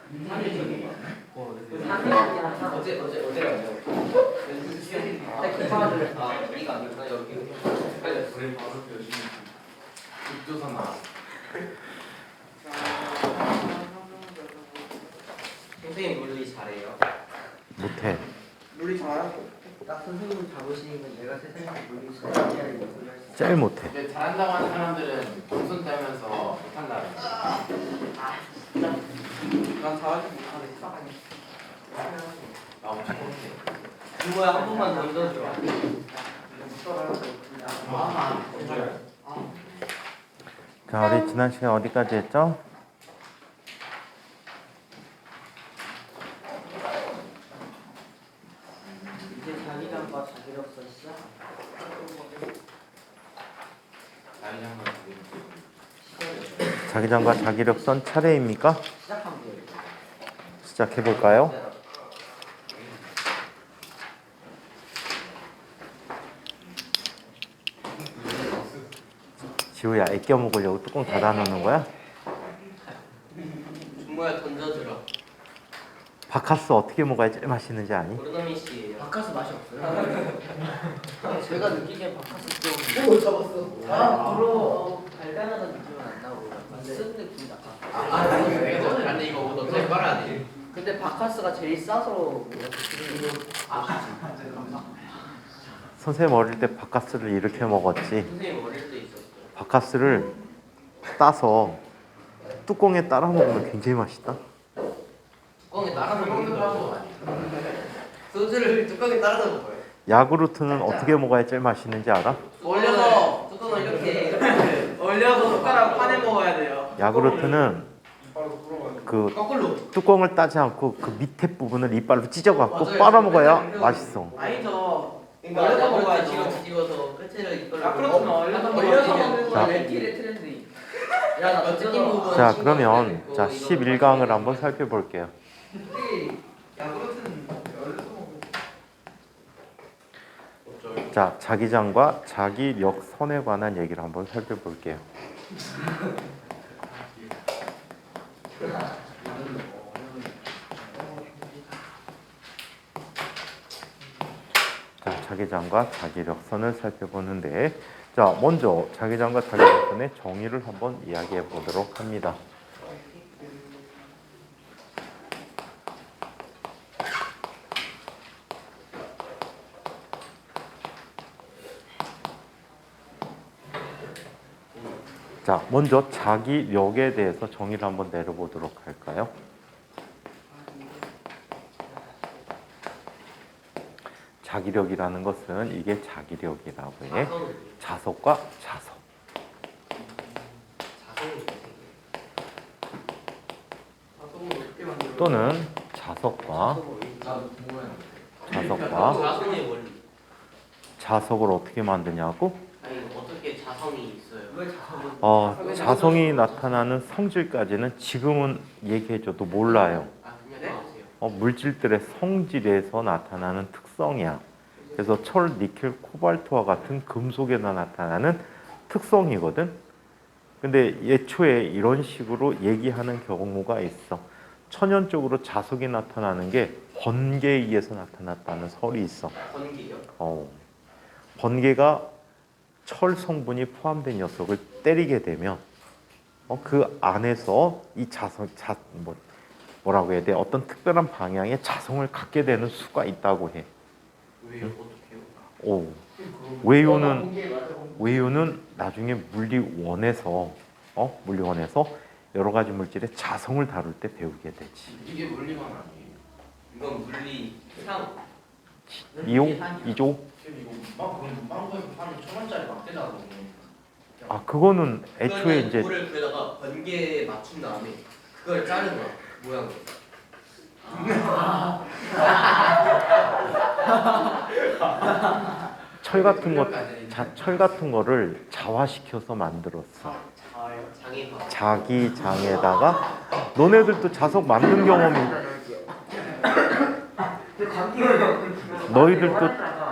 어제가 이가 아니구나 여기. 우리 바로 열심히 국조선 나왔어. 선생님 물리 잘해요. 못해. 물리 잘하고. 딱 선생님 잡으시니까 내가 세상에서 물리 잘해야 제일 못해. 근데 잘한다고 하는 사람들은 동선 따면서 못한다. 난 잘하지 못하네. 나 엄청 못해. 이거야 한 번만 던져줘. 자, 우리 지난 시간 어디까지 했죠? 이제 자기장과 자기력서 시작. 자기장과 자기력선 차례입니까? 시작하면 돼요. 시작해 볼까요? 지우야, 애껴 먹으려고 뚜껑 닫아 놓는 거야? 준모야 던져주라. 바카스 어떻게 먹어야 제일 맛있는지 아니? 고르노미 씨예요. 바카스 맛이 없어요. 제가 느끼기엔 바카스 좀. 오 잡았어. 부러워. 달달하다는 느낌은 안 나고 약간 쓴 느낌 나까. 근데 이거 옷 어떻게 빨아야 돼? 근데 바카스가 제일 싸서 선생님 어릴 때 바카스를 이렇게 먹었지. 선생님 어릴 때 있었어요. 바카스를 따서 뚜껑에 따라 먹으면 굉장히 맛있다. 뚜껑에 따라서 먹는 거 아니에요? 소주를 뚜껑에 따라서 먹어요. 야구르트는 어떻게 먹어야 제일 맛있는지 알아? 올려서 뚜껑을 이렇게 올려서 숟가락 판에 먹어야 돼요. 야구르트는 그 거꾸로. 뚜껑을 따지 않고 그 밑에 부분을 이빨로 찢어갖고 맞아요. 빨아 먹어야 그래서 맛있어. 아니죠. 올려서 먹어야 뒤집어서 끝을 이걸로. 야구르트는 올려서 먹는 자. 거 렌틸의 트렌드. 야나 뜯긴 부분. 자, 그러면 자 11강을 한번 살펴볼게요. 자, 자기장과 자기력선에 관한 얘기를 한번 살펴볼게요. 자, 자기장과 자기력선을 살펴보는데, 자, 먼저 자기장과 자기력선의 정의를 한번 이야기해 보도록 합니다. 자, 먼저 자기력에 대해서 정의를 한번 내려보도록 할까요? 자기력이라는 것은 이게 자기력이라고 해. 자석과 자석. 또는 자석과 자성의 원리. 자석을 어떻게 만드냐고? 아니 어떻게 자성이 있어요? 왜 자성은? 자성이 나타나는 성질까지는 지금은 얘기해줘도 몰라요. 아 그냥 아세요. 물질들의 성질에서 나타나는 특성이야. 그래서 철, 니켈, 코발트와 같은 금속에 나타나는 특성이거든. 근데 예초에 이런 식으로 얘기하는 경우가 있어. 천연적으로 자석이 나타나는 게 번개에 의해서 나타났다는 설이 있어. 번개요? 번개가 철 성분이 포함된 녀석을 때리게 되면 그 안에서 이 뭐라고 해야 돼? 어떤 특별한 방향의 자성을 갖게 되는 수가 있다고 해. 왜요? 어떻게요? 외유는 나중에 물리원에서 여러 가지 물질의 자성을 다룰 때 배우게 되지. 이게 물리만 아니에요. 이건 물리 상. 이조? 지금 이거 망고에서 파는 1,000원짜리 막대잖아. 그거는 애초에 이제 물을 그에다가 번개에 맞춘 다음에 그걸 자른 거야 모양을. 철 같은 거를 자화시켜서 만들었어. 장애화. 자기 장에다가 너네들도 자석 만든 경험이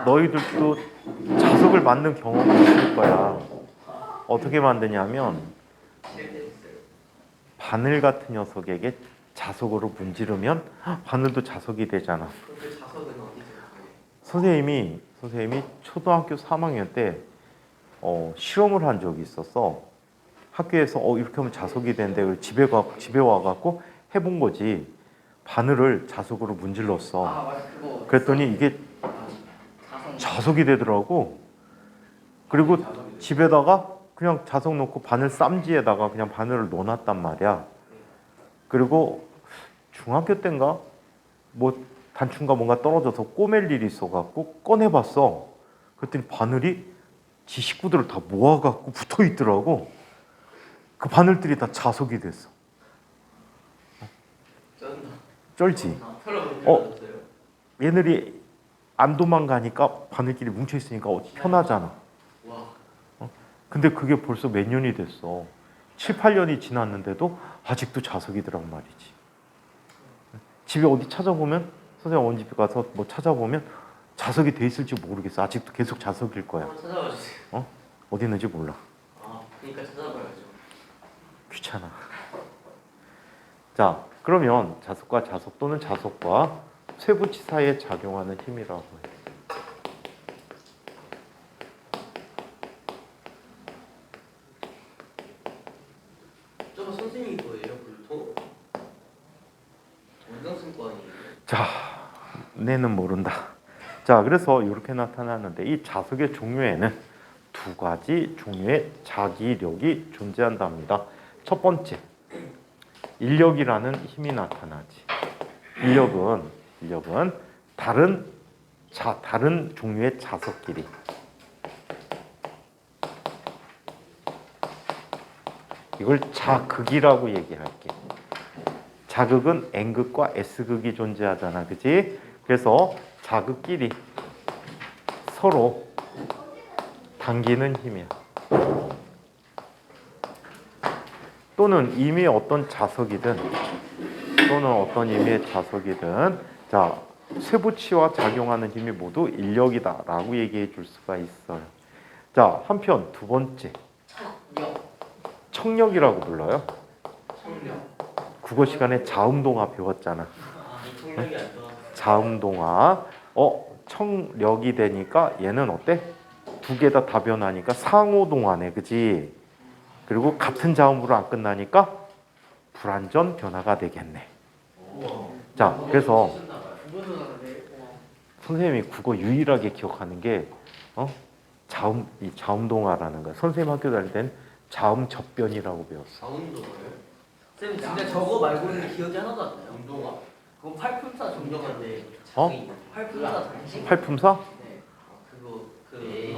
너희들도 자석을 만든 경험이 있을 거야. 어떻게 만드냐면 바늘 같은 녀석에게 자석으로 문지르면 바늘도 자석이 되잖아. 그런데 자석은 어디서? 선생님이 초등학교 3학년 때 실험을 한 적이 있었어. 학교에서 이렇게 하면 자석이 되는데 그래서 집에 와갖고 해본 거지. 바늘을 자석으로 문질렀어. 맞아 그거. 그랬더니 이게 자석. 자석이 되더라고. 그리고 집에다가 그냥 자석 놓고 바늘 쌈지에다가 그냥 바늘을 넣어놨단 말이야. 그리고 중학교 때인가 뭐 단추인가 뭔가 떨어져서 꼬맬 일이 있어갖고 꺼내봤어. 그랬더니 바늘이 지 식구들을 다 모아갖고 붙어 있더라고. 그 바늘들이 다 자석이 됐어. 쩐다. 쩔지? 별로 못 들었어요. 얘네들이 안 도망가니까 바늘끼리 뭉쳐 있으니까 편하잖아. 와. 근데 그게 벌써 몇 년이 됐어. 7, 8년이 지났는데도 아직도 자석이더란 말이지. 집에 어디 찾아보면 선생님 어느 집에 가서 뭐 찾아보면 자석이 돼 있을지 모르겠어. 아직도 계속 자석일 거야. 한번 찾아봐 주세요. 어디 있는지 몰라. 그러니까 찾아봐야죠. 귀찮아. 자, 그러면 자석과 자석 또는 자석과 쇠붙이 사이에 작용하는 힘이라고 해요. 저거 선생님 거예요, 불토? 원장승권이에요. 자, 내는 모른다. 자, 그래서 이렇게 나타나는데 이 자석의 종류에는 두 가지 종류의 자기력이 존재한답니다. 첫 번째, 인력이라는 힘이 나타나지. 인력은 다른 종류의 자석끼리 이걸 자극이라고 얘기할게. 자극은 N극과 S극이 존재하잖아, 그치? 그래서 자극끼리 서로 당기는 힘이야. 또는 이미 어떤 자석이든 또는 어떤 의미의 자석이든 자, 쇠붙이와 작용하는 힘이 모두 인력이다라고 얘기해 줄 수가 있어요. 자, 한편 두 번째 청력이라고 불러요. 청력. 국어 시간에 자음동화 배웠잖아. 이 청력이 안 좋아. 자음동화. 청력이 되니까 얘는 어때? 두 개 다 다변하니까 상호동화네, 그지? 그리고 같은 자음으로 안 끝나니까 불완전 변화가 되겠네. 자, 그래서 선생님이 국어 유일하게 기억하는 게 이 자음동화라는 거야. 선생님 학교 다닐 땐 자음 접변이라고 배웠어. 자운동화요? 쌤 진짜 저거 말고는 기억이 하나도 안 나요. 운동화. 그건 팔품사 정도인데. 팔품사 단식? 팔품사? 네. 그거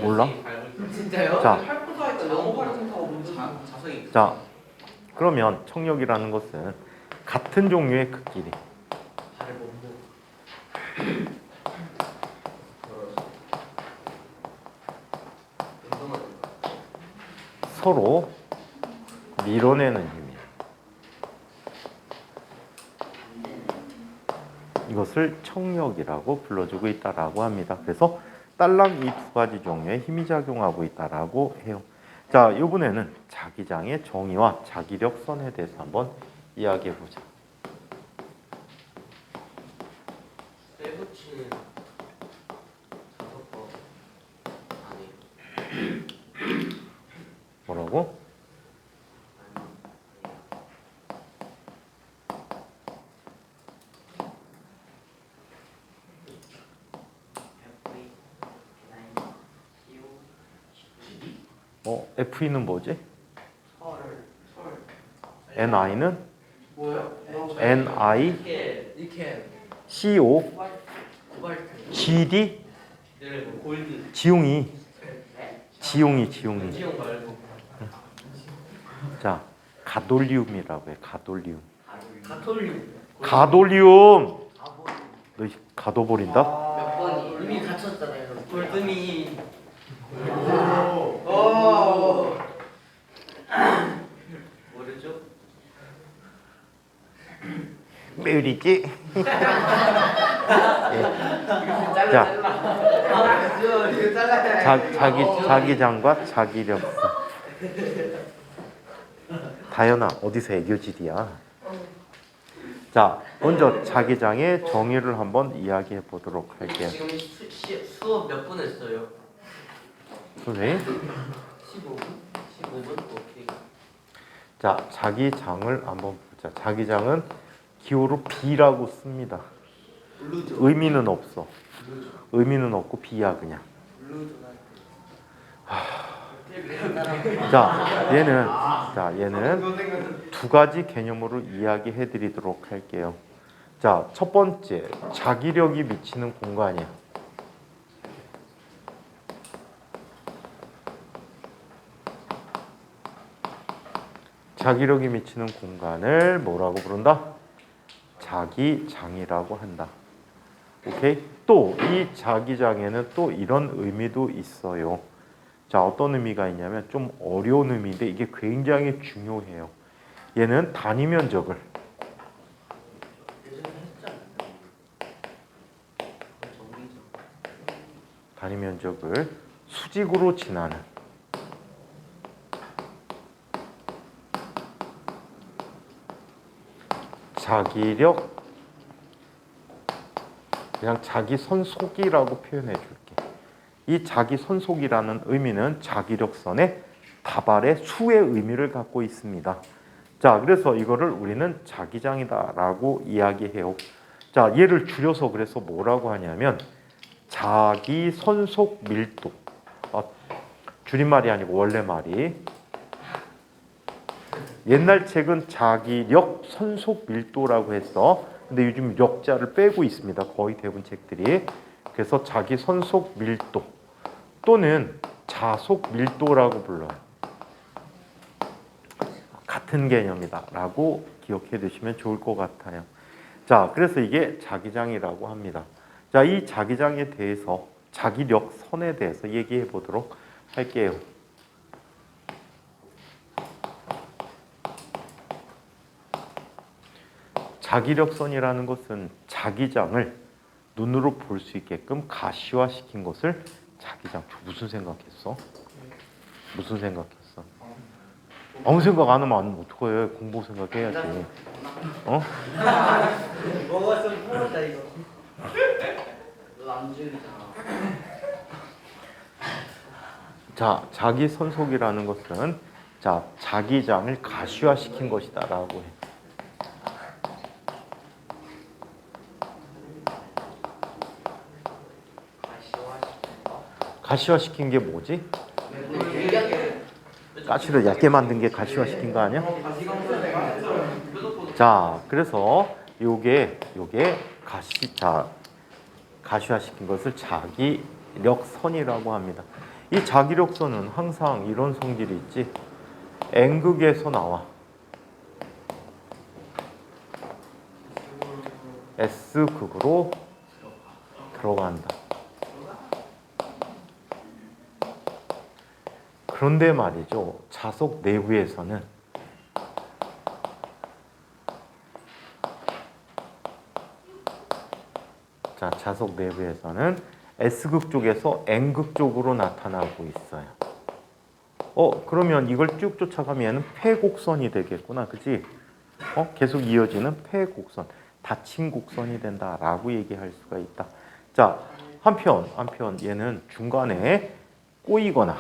몰라? 진짜요? 자, 팔부사했다. 영어 팔부사가 뭔지. 자석이. 자, 그러면 청력이라는 것은 같은 종류의 극끼리 발을 못 서로 밀어내는 힘이에요. 이것을 청력이라고 불러주고 있다라고 합니다. 그래서 딸랑 이 두 가지 종류의 힘이 작용하고 있다라고 해요. 자, 이번에는 자기장의 정의와 자기력 선에 대해서 한번 이야기해 보자. 쇠붙이는 자석법 아니에요. 뭐라고? FE는 뭐지? NI는? 뭐예요? NI, 니켈, CO, 코발트, GD, 골드, 지용이. 지용 말고 자, 가돌리움이라고 해. 가돌리움. 가톨륨 가돌리움. 너 가둬버린다? 몇 번이 이미 갇혔잖아요. 골든이 모르죠? 메리지. 자, 자기장과 자기력. 다현아, 어디서 애교질이야? 자, 먼저 자기장의 정의를 한번 이야기해 보도록 할게요. 지금 수업 몇 분 했어요? 선생님. 15분? 15분? 오케이. 자, 자기장을 한번 보자. 자기장은 기호로 B라고 씁니다. 의미는 없어. 의미는 없고 B야 그냥. 얘는 두 가지 개념으로 이야기해 드리도록 할게요. 자, 첫 번째, 자기력이 미치는 공간이야. 자기력이 미치는 공간을 뭐라고 부른다? 자기장이라고 한다. 오케이? 또 이 자기장에는 또 이런 의미도 있어요. 자, 어떤 의미가 있냐면 좀 어려운 의미인데 이게 굉장히 중요해요. 얘는 단위 면적을 수직으로 지나는 자기력, 그냥 자기 선속이라고 표현해 줄게. 이 자기 선속이라는 의미는 자기력선의 다발의 수의 의미를 갖고 있습니다. 자, 그래서 이거를 우리는 자기장이다라고 이야기해요. 자, 얘를 줄여서 그래서 뭐라고 하냐면 자기 선속 밀도. 줄임말이 아니고 원래 말이. 옛날 책은 자기력 선속 밀도라고 했어. 근데 요즘 역자를 빼고 있습니다. 거의 대부분 책들이. 그래서 자기 선속 밀도 또는 자속 밀도라고 불러요. 같은 개념이다 라고 기억해 두시면 좋을 것 같아요. 자, 그래서 이게 자기장이라고 합니다. 자, 이 자기장에 대해서 자기력선에 대해서 얘기해 보도록 할게요. 자기력선이라는 것은 자기장을 눈으로 볼 수 있게끔 가시화시킨 것을 자기장. 무슨 생각했어? 무슨 생각했어? 아무 생각 안 하면 어떡해. 공부 생각해야지. 어? 먹었으면 풀었다 이거. 안 죽이잖아. 자, 자기 선속이라는 것은 자, 자기장을 가시화시킨 것이다라고 해. 가시화시킨 게 뭐지? 가시를 얇게 만든 게 가시화시킨 거 아니야? 자, 그래서 요게 가시화시킨 것을 자기력선이라고 합니다. 이 자기력선은 항상 이런 성질이 있지. N극에서 나와. S극으로 들어간다. 그런데 말이죠. 자속 내부에서는 자속 내부에서는 S극 쪽에서 N극 쪽으로 나타나고 있어요. 그러면 이걸 쭉 쫓아가면 얘는 폐곡선이 되겠구나. 그치? 계속 이어지는 폐곡선, 닫힌 곡선이 된다라고 얘기할 수가 있다. 자, 한편 얘는 중간에 꼬이거나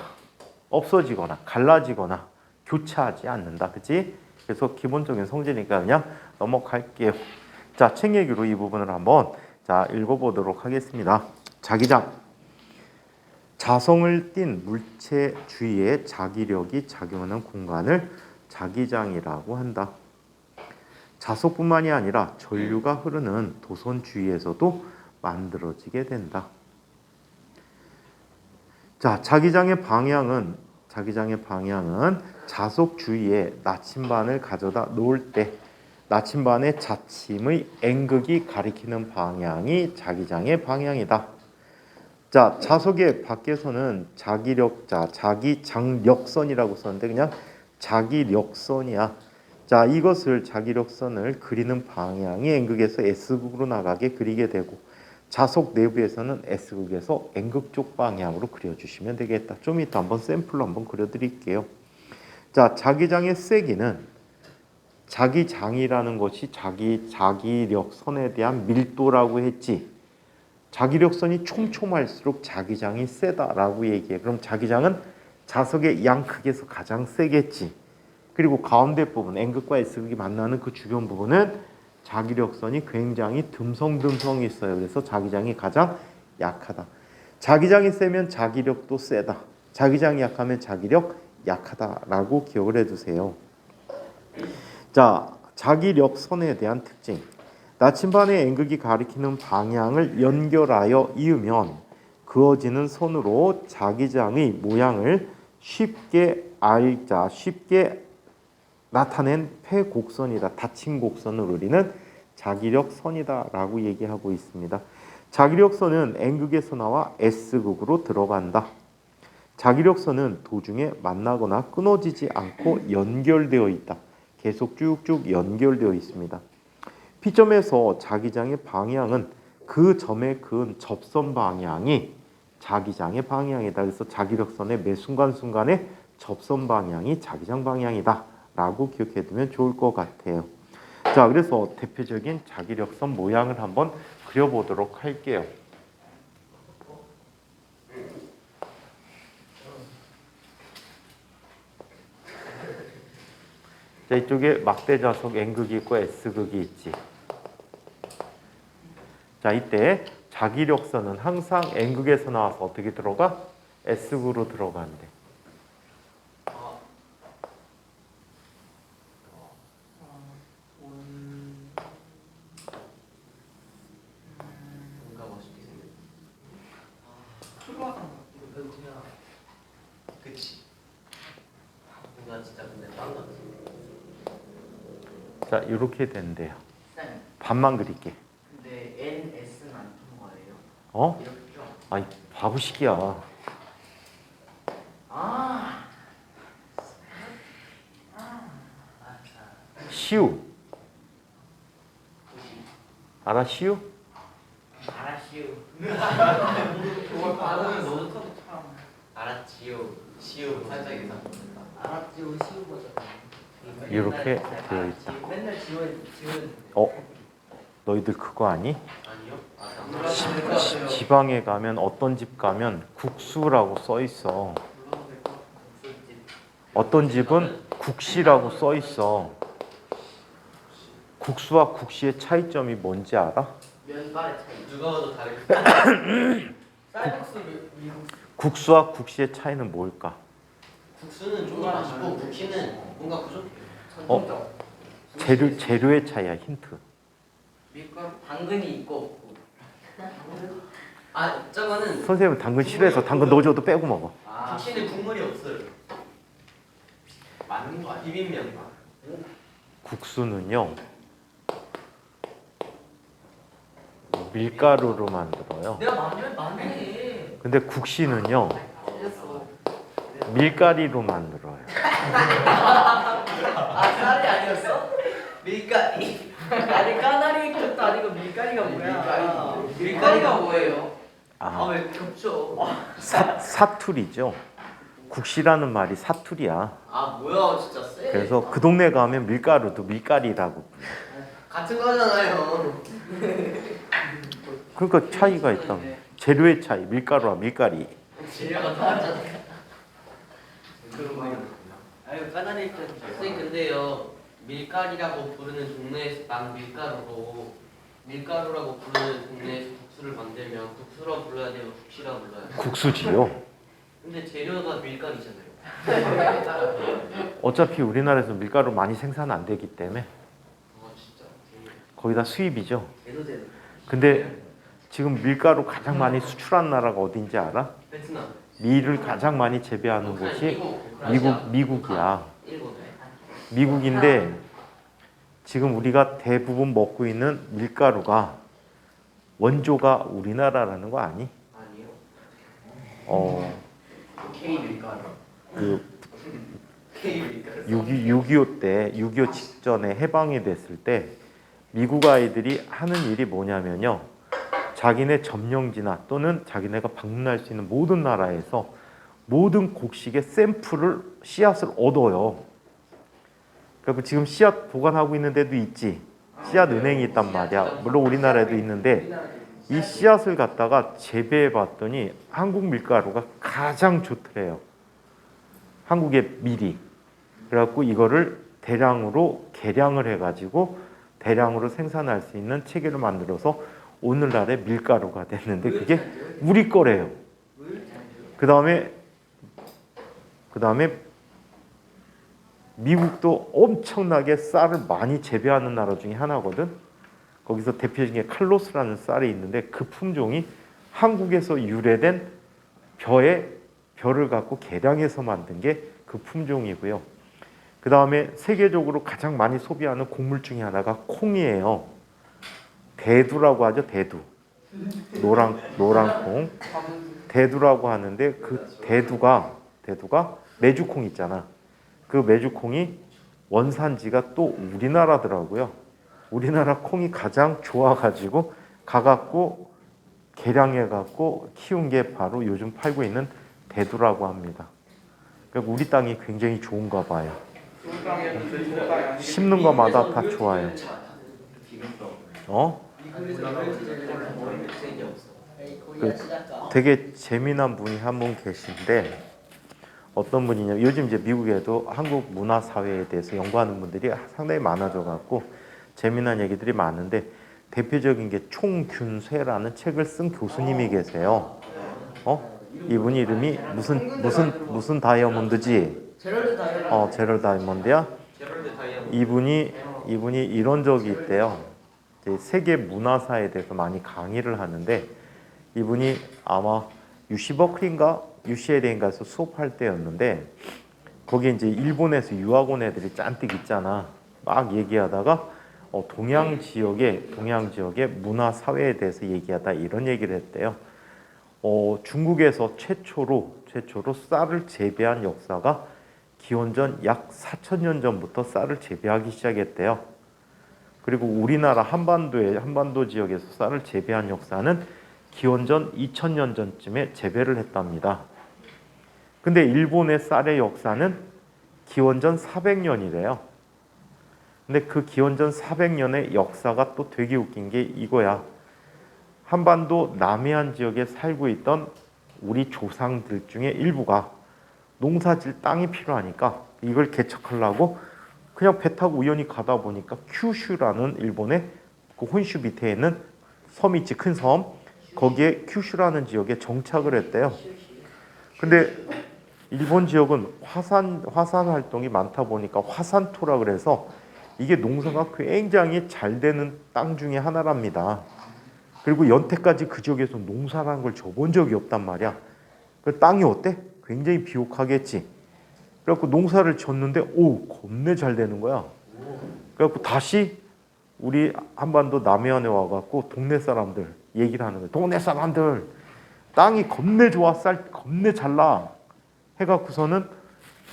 없어지거나 갈라지거나 교차하지 않는다. 그치? 그래서 기본적인 성질이니까 그냥 넘어갈게요. 자, 책 얘기로 이 부분을 한번 읽어보도록 하겠습니다. 자기장. 자성을 띤 물체 주위에 자기력이 작용하는 공간을 자기장이라고 한다. 자석뿐만이 아니라 전류가 흐르는 도선 주위에서도 만들어지게 된다. 자, 자기장의 방향은 자석 주위에 나침반을 가져다 놓을 때 나침반의 자침의 N극이 가리키는 방향이 자기장의 방향이다. 자, 자석의 밖에서는 자기장력선이라고 썼는데 그냥 자기력선이야. 자, 이것을 자기력선을 그리는 방향이 N극에서 S극으로 나가게 그리게 되고 자석 내부에서는 S극에서 N극 쪽 방향으로 그려주시면 되겠다. 좀 이따 한번 샘플로 한번 그려드릴게요. 자, 자기장의 세기는 자기장이라는 것이 자기력선에 대한 밀도라고 했지. 자기력선이 촘촘할수록 자기장이 세다라고 얘기해. 그럼 자기장은 자석의 양 극에서 가장 세겠지. 그리고 가운데 부분 N극과 S극이 만나는 그 주변 부분은 자기력선이 굉장히 듬성듬성이 있어요. 그래서 자기장이 가장 약하다. 자기장이 세면 자기력도 세다. 자기장이 약하면 자기력 약하다라고 기억을 해두세요. 자, 자기력선에 대한 특징. 나침반의 N극이 가리키는 방향을 연결하여 이으면 그어지는 선으로 자기장의 모양을 쉽게 나타낸 폐곡선이다. 닫힌 곡선을 우리는 자기력선이다라고 얘기하고 있습니다. 자기력선은 N극에서 나와 S극으로 들어간다. 자기력선은 도중에 만나거나 끊어지지 않고 연결되어 있다. 계속 쭉쭉 연결되어 있습니다. P점에서 자기장의 방향은 그 점에 그은 접선 방향이 자기장의 방향이다. 그래서 자기력선의 매 순간순간의 접선 방향이 자기장 방향이다 라고 기억해 두면 좋을 것 같아요. 자, 그래서 대표적인 자기력선 모양을 한번 그려보도록 할게요. 자, 이쪽에 막대자석 N극이 있고 S극이 있지. 자, 이때 자기력선은 항상 N극에서 나와서 어떻게 들어가? S극으로 들어간대. 뭔가 멋있게 생겼다. 그치. 뭔가 진짜 근데 빵 같아. 자, 이렇게 된대요. 쌤, 반만 그릴게. 근데 N, S는 안 통과해요. 어? 이렇게 좀. 아이, 바보식이야. 시우. 알아, 시우? 알았슈. 정말 반응이 너무 참. 알았지요. 시우 살짝 이상. 알았지요, 시우 버전. 이렇게 되어 있다. 맨날 지원. 너희들 그거 아니? 아니요? 지방에 가면 어떤 집 가면 국수라고 써 있어. 어떤 집은 국시라고 써 있어. 국수와 국시의 차이점이 뭔지 알아? 면발의 차이. 누가 봐도 다르게. 쌀국수 미국. 국수와 국시의 차이는 뭘까? 국수는 좀 더 맛있고 국시는 뭔가 부족해요. 전통적. 재료의 차이야. 힌트. 밀가루 당근이 있고 없고. 아, 저거는 선생님은 당근 싫어해서 당근 넣어줘도 빼고 먹어. 국시는 국물이 없어요. 맞는 거 아니야? 비빔면. 국수는요, 밀가루로 만들어요. 내가 맞으면 맞네. 근데 국시는요, 틀렸어. 밀가리로 만들어요. 쌀이 아니었어? 밀가리. 아니 까나리 것도 아니고 밀가리가 뭐야? 밀가리가 뭐예요? 왜 겹쳐? 사투리죠. 국시라는 말이 사투리야. 뭐야 진짜 쎄. 그래서 그 동네 가면 밀가루도 밀가리라고 불러. 같은 거잖아요. 그러니까 차이가 있다. 재료의 차이, 밀가루와 밀가리. 재료가 다르잖아. 그런 거 아유 까나리 입장. 선생님 근데요 밀가리라고 부르는 동네에서 난 밀가루라고 부르는 동네에서 국수를 만들면 국수라고 불러야 돼요? 국시라고 불러야 돼요? 국수지요. 근데 재료가 밀가리잖아요. 어차피 우리나라에서 밀가루 많이 생산 안 되기 때문에 진짜. 거기다 수입이죠. 대도제도. 근데 지금 밀가루 가장 많이 수출한 나라가 어딘지 알아? 베트남. 밀을 가장 많이 재배하는 곳이 미국이야. 일본. 미국인데 지금 우리가 대부분 먹고 있는 밀가루가 원조가 우리나라라는 거 아니? 아니요. K 밀가루. 그 K 밀가루. 6.25 때, 6.25 직전에 해방이 됐을 때 미국 아이들이 하는 일이 뭐냐면요. 자기네 점령지나 또는 자기네가 방문할 수 있는 모든 나라에서 모든 곡식의 샘플을, 씨앗을 얻어요. 그리고 지금 씨앗 보관하고 있는 데도 있지. 씨앗 은행이 있단 말이야. 물론 우리나라에도 있는데 이 씨앗을 갖다가 재배해 봤더니 한국 밀가루가 가장 좋더래요. 한국의 밀이. 그래갖고 이거를 대량으로 개량을 해가지고 대량으로 생산할 수 있는 체계를 만들어서 오늘날의 밀가루가 됐는데 그게 우리 거래요. 그 다음에 미국도 엄청나게 쌀을 많이 재배하는 나라 중에 하나거든. 거기서 대표적인 게 칼로스라는 쌀이 있는데 그 품종이 한국에서 유래된 벼를 갖고 개량해서 만든 게 그 품종이고요. 그 다음에 세계적으로 가장 많이 소비하는 곡물 중에 하나가 콩이에요. 대두라고 하죠. 대두. 노란 콩. 대두라고 하는데 그 대두가 메주콩 있잖아. 그 메주콩이 원산지가 또 우리나라더라고요. 우리나라 콩이 가장 좋아가지고 가갖고 개량해갖고 키운 게 바로 요즘 팔고 있는 대두라고 합니다. 그러니까 우리 땅이 굉장히 좋은가 봐요. 심는 것마다 다 좋아요. 되게 재미난 분이 한 분 계신데 어떤 분이냐면 요즘 이제 미국에도 한국 문화 사회에 대해서 연구하는 분들이 상당히 많아져 갖고 재미난 얘기들이 많은데 대표적인 게 총균쇠라는 책을 쓴 교수님이 계세요. 이분이 이름이 무슨 다이아몬드지? 제럴 다이아몬드야? 이분이 이런 적이 있대요. 세계 문화사에 대해서 많이 강의를 하는데 이분이 아마 UC 버클리인가 UCLA인가에서 수업할 때였는데 거기 이제 일본에서 유학 온 애들이 잔뜩 있잖아. 막 얘기하다가 동양 지역의 문화 사회에 대해서 얘기하다 이런 얘기를 했대요. 중국에서 최초로 쌀을 재배한 역사가 기원전 약 4,000년 전부터 쌀을 재배하기 시작했대요. 그리고 우리나라 한반도 지역에서 쌀을 재배한 역사는 기원전 2000년 전쯤에 재배를 했답니다. 근데 일본의 쌀의 역사는 기원전 400년이래요. 근데 그 기원전 400년의 역사가 또 되게 웃긴 게 이거야. 한반도 남해안 지역에 살고 있던 우리 조상들 중에 일부가 농사질 땅이 필요하니까 이걸 개척하려고 그냥 배 타고 우연히 가다 보니까 큐슈라는 일본의 그 혼슈 밑에 있는 섬이 있지, 큰 섬. 거기에 큐슈라는 지역에 정착을 했대요. 근데 일본 지역은 화산 활동이 많다 보니까 화산토라 그래서 이게 농사가 굉장히 잘 되는 땅 중에 하나랍니다. 그리고 연태까지 그 지역에서 농사라는 걸 줘본 적이 없단 말이야. 그 땅이 어때? 굉장히 비옥하겠지. 그래갖고 농사를 졌는데 겁내 잘 되는 거야. 그래갖고 다시 우리 한반도 남해안에 와갖고 동네 사람들 얘기를 하는 거야. 동네 사람들 땅이 겁내 좋아, 쌀 겁내 잘 나. 해갖고서는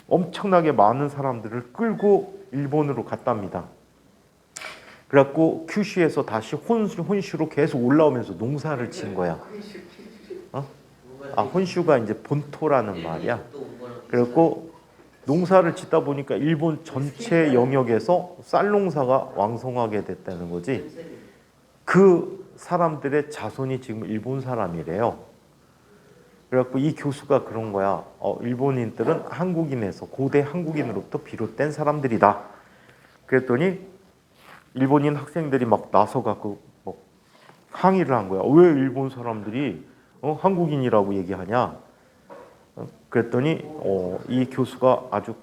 엄청나게 많은 사람들을 끌고 일본으로 갔답니다. 그래갖고 큐슈에서 다시 혼슈로 계속 올라오면서 농사를 친 거야. 혼슈가 이제 본토라는 말이야. 그래갖고 농사를 짓다 보니까 일본 전체 영역에서 쌀 농사가 왕성하게 됐다는 거지. 그 사람들의 자손이 지금 일본 사람이래요. 그래갖고 이 교수가 그런 거야. 일본인들은 한국인에서 고대 한국인으로부터 비롯된 사람들이다. 그랬더니 일본인 학생들이 막 나서갖고 막 항의를 한 거야. 왜 일본 사람들이 한국인이라고 얘기하냐? 그랬더니 이 교수가 아주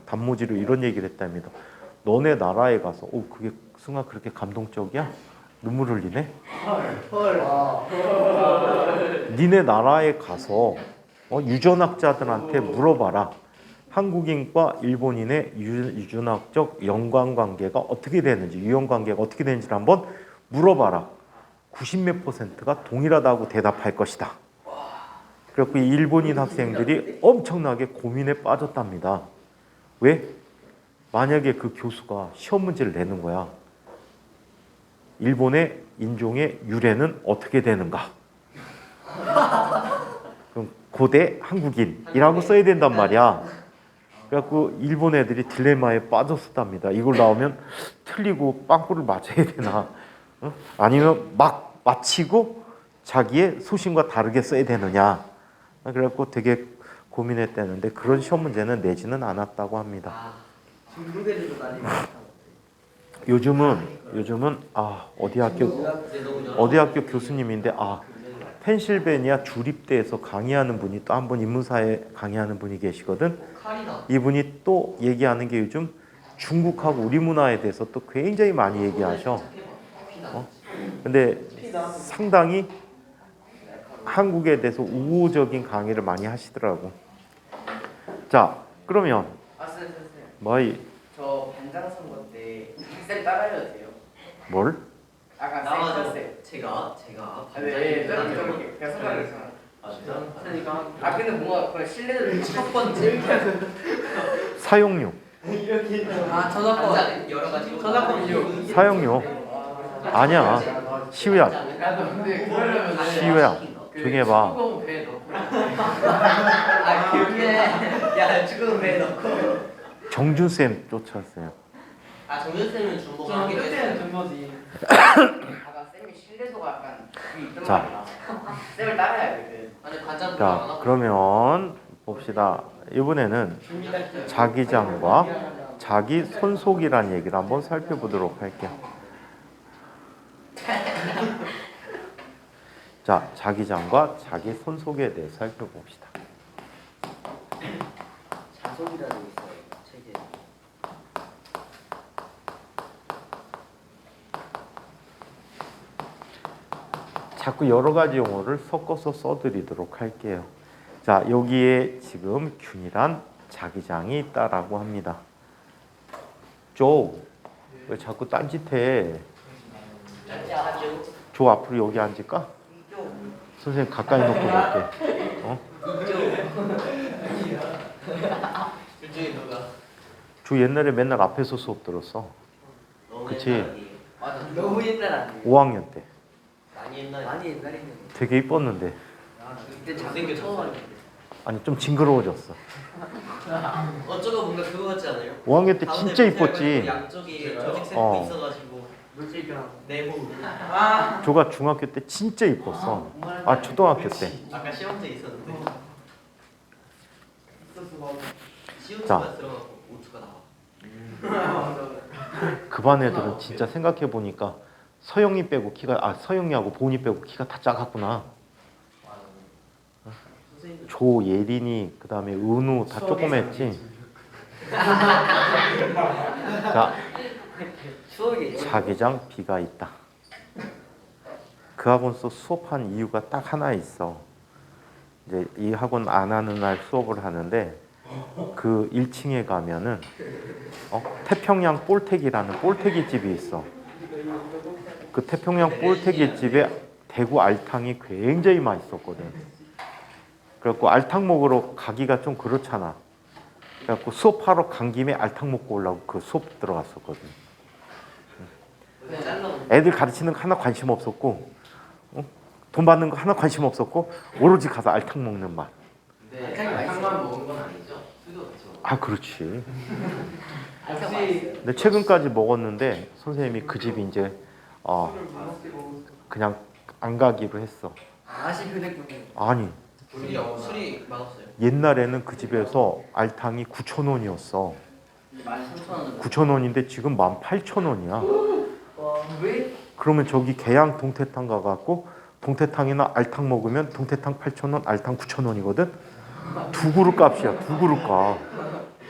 단모지로 이런 얘기를 했답니다. 너네 나라에 가서 그게 승아 그렇게 감동적이야? 눈물 흘리네? 니네 나라에 가서 유전학자들한테 물어봐라. 한국인과 일본인의 유전학적 연관관계가 어떻게 되는지, 유형관계가 어떻게 되는지를 한번 물어봐라. 90몇 %가 동일하다고 대답할 것이다. 그래서 이 일본인 학생들이 엄청나게 고민에 빠졌답니다. 왜? 만약에 그 교수가 시험 문제를 내는 거야. 일본의 인종의 유래는 어떻게 되는가? 그럼 고대 한국인이라고 써야 된단 말이야. 그래갖고 일본 애들이 딜레마에 빠졌었답니다. 이걸 나오면 틀리고 빵꾸를 맞아야 되나, 아니면 막 맞히고 자기의 소신과 다르게 써야 되느냐. 그래갖고 되게 고민했다는데 그런 시험 문제는 내지는 않았다고 합니다. 중국애들도 난리 났다. 요즘은 어디 학교 교수님인데 펜실베니아 주립대에서 강의하는 분이 또 한 분 인문사에 강의하는 분이 계시거든. 칼이다. 이분이 또 얘기하는 게 요즘 중국하고 우리 문화에 대해서 또 굉장히 많이 얘기하셔. 근데 상당히 한국에 대해서 우호적인 강의를 많이 하시더라고. 자, 그러면 선생님. 뭐이 저 반장 선거 때 쌤 따라해도 돼요? 뭘? 아까 나와서 쌤. 제가 왜? 반장이 저렇게 계속 하겠잖아. 그러니까 근데 뭔가 그 신뢰도를 첫 번째 사용료. 저작권 반장 여러 가지 저작권료 사용료. 아니야. 시우야. 근데 그러려면 시우야. 조용히 해봐. 죽은 배에 넣고 야 죽은 배에 넣고 정준쌤 쫓아왔어요. 정준쌤은 중복하기로 했어요. 준 거지. 아까 쌤이 신뢰도가 약간 그게 있던 자. 말이야. 쌤을 따라야 돼. 아니 반장 자, 그러면 봅시다. 이번에는 자기장과 자기 손속이라는 얘기를 한번 살펴보도록 할게요. 자, 자기장과 자기 손속에 대해서 살펴봅시다. 자속이라는 게 있어요. 책에. 자꾸 여러 가지 용어를 섞어서 써드리도록 할게요. 자, 여기에 지금 균일한 자기장이 있다라고 합니다. 조, 왜 자꾸 딴짓해? 조 앞으로 여기 앉을까? 선생님 가까이 놓고 볼게. 둘 중에 누가? 조 옛날에 맨날 앞에서 수업 들었어. 그치? 옛날이에요. 맞아. 너무 옛날 아니에요? 5학년 때. 많이 옛날에. 많이 옛날이네. 되게 이뻤는데. 그때 자생겨 처음 알았는데. 아니 좀 징그러워졌어. 어쩌고 뭔가 그거 같지 않아요? 5학년 때 가운데 진짜 밑에 이뻤지. 양쪽에 조직 세트 어. 있어가지고 물질교랑. 내부. 조가 중학교 때 진짜 이뻤어. 아, 초등학교 때. 아까 시험지에 있었는데 자. CO2가 들어가고 O2가 나와. 그 반 애들은 진짜 생각해 보니까 서영이 빼고 키가 서영이하고 보은이 빼고 키가 다 작았구나. 조예린이 그다음에 은우 다 조그맸지. 자, 추억이. 자기장 B가 있다. 그 학원에서 수업한 이유가 딱 하나 있어. 이제 이 학원 안 하는 날 수업을 하는데 그 1층에 가면은 태평양 볼태기라는 볼태기 집이 있어. 그 태평양 볼태기 집에 대구 알탕이 굉장히 맛있었거든. 그래갖고 알탕 먹으러 가기가 좀 그렇잖아. 그래갖고 수업하러 간 김에 알탕 먹고 오려고 그 수업 들어갔었거든. 애들 가르치는 거 하나 관심 없었고, 돈 받는 거 하나 관심 없었고, 오로지 가서 알탕 먹는 맛. 알탕만 먹은 건 아니죠? 아, 그렇지. 알탕 맛있어요. 근데 최근까지 먹었는데 선생님이 그 집이 이제 그냥 안 가기로 했어. 맛이 그랬군요. 아니, 술이 맛없어요. 옛날에는 그 집에서 알탕이 9,000원이었어. 13,000원. 9,000원인데 지금 18,000원이야. 왜? 그러면 저기 계양 동태탕 가갖고 동태탕이나 알탕 먹으면 동태탕 8,000원, 알탕 9,000원이거든. 두 그릇 값이야, 두 그릇 값.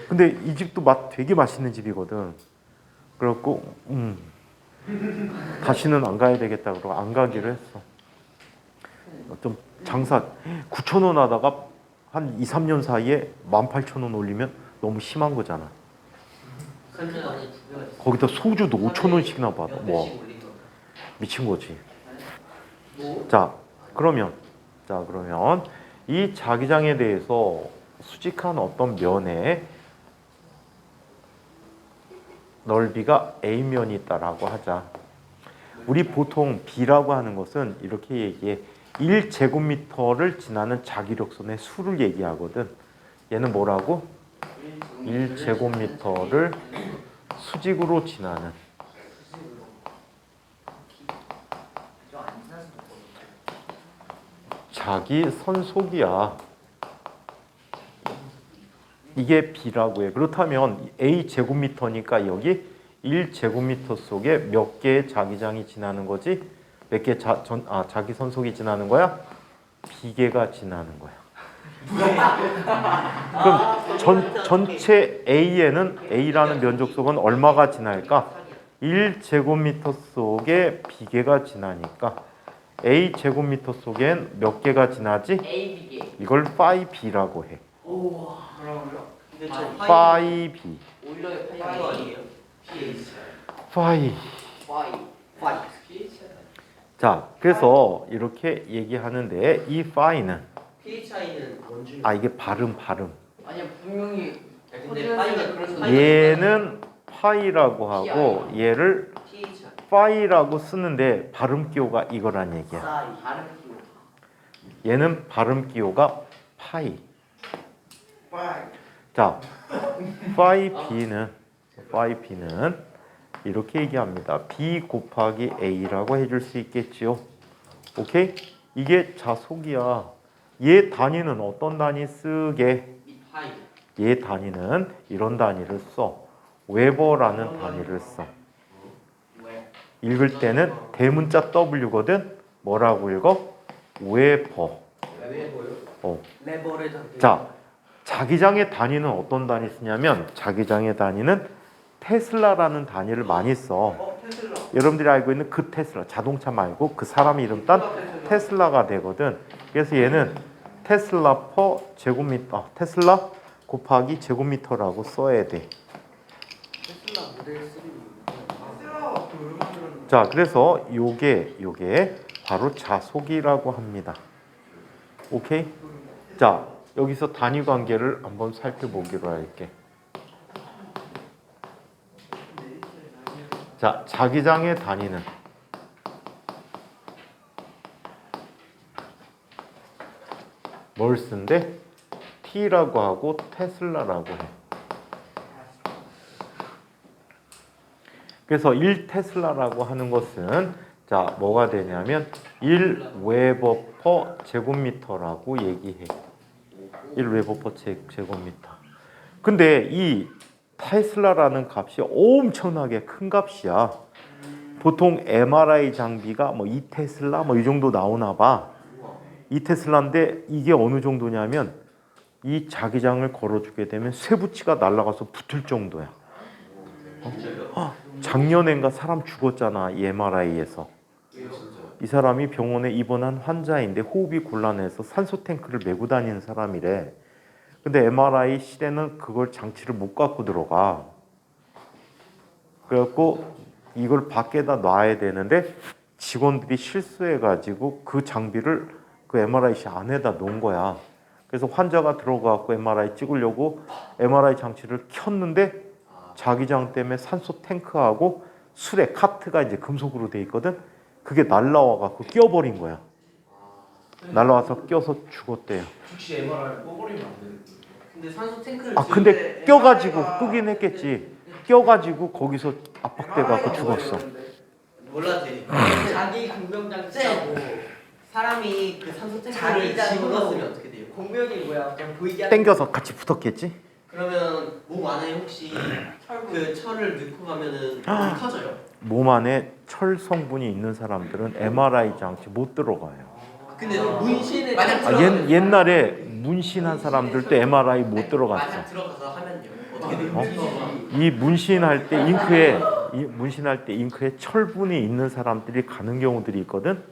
근데 이 집도 맛 되게 맛있는 집이거든. 그래갖고 다시는 안 가야 되겠다 그러고 안 가기로 했어. 좀 장사 9,000원 하다가 한 2, 3년 사이에 18,000원 올리면 너무 심한 거잖아. 거기다 소주도 5,000원씩이나 받아. 뭐 미친 거지. 자, 그러면 이 자기장에 대해서 수직한 어떤 면에 넓이가 A면이 있다라고 하자. 우리 보통 B라고 하는 것은 이렇게 얘기해. 1제곱미터를 지나는 자기력선의 수를 얘기하거든. 얘는 뭐라고? 1제곱미터를 수직으로 지나는 자기 선속이야. 이게 B라고 해. 그렇다면 A제곱미터니까 여기 1제곱미터 속에 몇 개의 자기장이 지나는 거지? 몇 개 자기 선속이 지나는 거야? B개가 지나는 거야. 그럼 전체 A에는 A라는 면적 속은 얼마가 지날까? 1제곱미터 속에 B개가 지나니까 A제곱미터 속엔 몇 개가 지나지? A, B개. 이걸 파이 B라고 해. 뭐라고요? 근데 저 파이 B. 오히려 파이가 파이 아니에요? PH. 파이. 파이. 자, 그래서 이렇게 얘기하는데 이 파이는 PHI는 원주민. 이게 발음. 아니야 분명히 근데 파이가 얘는 파이라고 하고 얘를 PHI. 파이라고 쓰는데 발음 기호가 이거란 얘기야. 사이. 다른 기호. 얘는 발음 기호가 파이. 자, 파이 B는 이렇게 얘기합니다. B 곱하기 A라고 해줄 수 있겠지요. 오케이? 이게 자속이야. 얘 단위는 어떤 단위 쓰게? 파이. 얘 단위는 이런 단위를 써. 웨버라는 단위를 써. 왜? 읽을 때는 대문자 W거든. 뭐라고 읽어? 웨버. 왜 보여? 레버를 잡게. 자, 자기장의 단위는 어떤 단위 쓰냐면 자기장의 단위는 테슬라라는 단위를 많이 써. 테슬라. 여러분들이 알고 있는 그 테슬라, 자동차 말고 그 사람 이름 딴 테슬라가 되거든. 그래서 얘는 테슬라 퍼 제곱미터, 테슬라 곱하기 제곱미터라고 써야 돼. 테슬라 모델 3. 자, 그래서 요게 바로 자속이라고 합니다. 오케이? 자, 여기서 단위 관계를 한번 살펴보기로 할게. 자, 자기장의 단위는 뭘 쓴대? T라고 하고 테슬라라고 해. 그래서 1테슬라라고 하는 것은 자, 뭐가 되냐면 1웨버 퍼 제곱미터라고 얘기해. 1웨버 퍼 제곱미터. 근데 이 테슬라라는 값이 엄청나게 큰 값이야. 보통 MRI 장비가 뭐 2테슬라 뭐 이 정도 나오나 봐. 2테슬라인데 이게 어느 정도냐면 이 자기장을 걸어주게 되면 쇠붙이가 날아가서 붙을 정도야. 작년엔가 사람 죽었잖아, 이 MRI에서. 이 사람이 병원에 입원한 환자인데 호흡이 곤란해서 산소 탱크를 메고 다니는 사람이래. 근데 MRI 실에는 그걸 장치를 못 갖고 들어가. 그래갖고 이걸 밖에다 놔야 되는데 직원들이 실수해가지고 그 장비를 그 MRI실 안에다 놓은 거야. 그래서 환자가 들어가갖고 MRI 찍으려고 MRI 장치를 켰는데 자기장 때문에 산소 탱크하고 수레 카트가 이제 금속으로 돼 있거든. 그게 날라와갖고 껴버린 거야. 날라와서 껴서 죽었대요. 혹시 MRI 꺼버리면 안 되는 근데 산소 탱크를 근데 껴가지고 끄긴 했겠지. 껴가지고 거기서 압박돼갖고 죽었어. 몰랐지. 자기 공병장치하고 사람이 그 산소 탱크를 자기장으로 집어넣었으면 어떻게 돼요? 공병이 뭐야? 그냥 보이게 하는 땡겨서 같이 붙었겠지. 그러면 몸 안에 혹시 그 철을 넣고 가면은 불이 터져요? 몸 안에 철 성분이 있는 사람들은 MRI 장치 못 들어가요. 근데 문신에 옛날에 문신한 사람들도 MRI 못 들어갔어. 만약 들어가서 하면요 어떻게 돼요? 이 문신할 때 잉크에 철분이 있는 사람들이 가는 경우들이 있거든.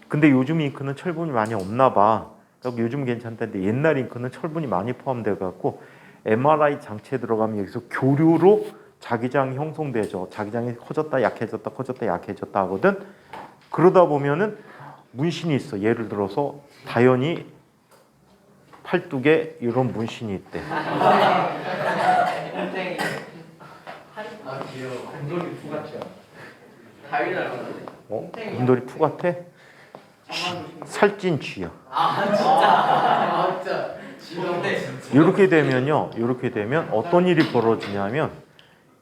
근데 요즘 잉크는 철분이 많이 없나 봐. 요즘 괜찮다는데 옛날 잉크는 철분이 많이 포함돼 갖고 MRI 장치에 들어가면 여기서 교류로 자기장이 형성되죠. 자기장이 커졌다 약해졌다 커졌다 약해졌다 하거든. 그러다 보면은 문신이 있어. 예를 들어서 다현이 팔뚝에 이런 문신이 있대. 귀여워. 공돌이 푸같이야. 다리 닮았는데. 곰돌이 푸 같아? 살찐 쥐야. 진짜. 진짜. 이렇게 되면요. 이렇게 되면 어떤 일이 벌어지냐면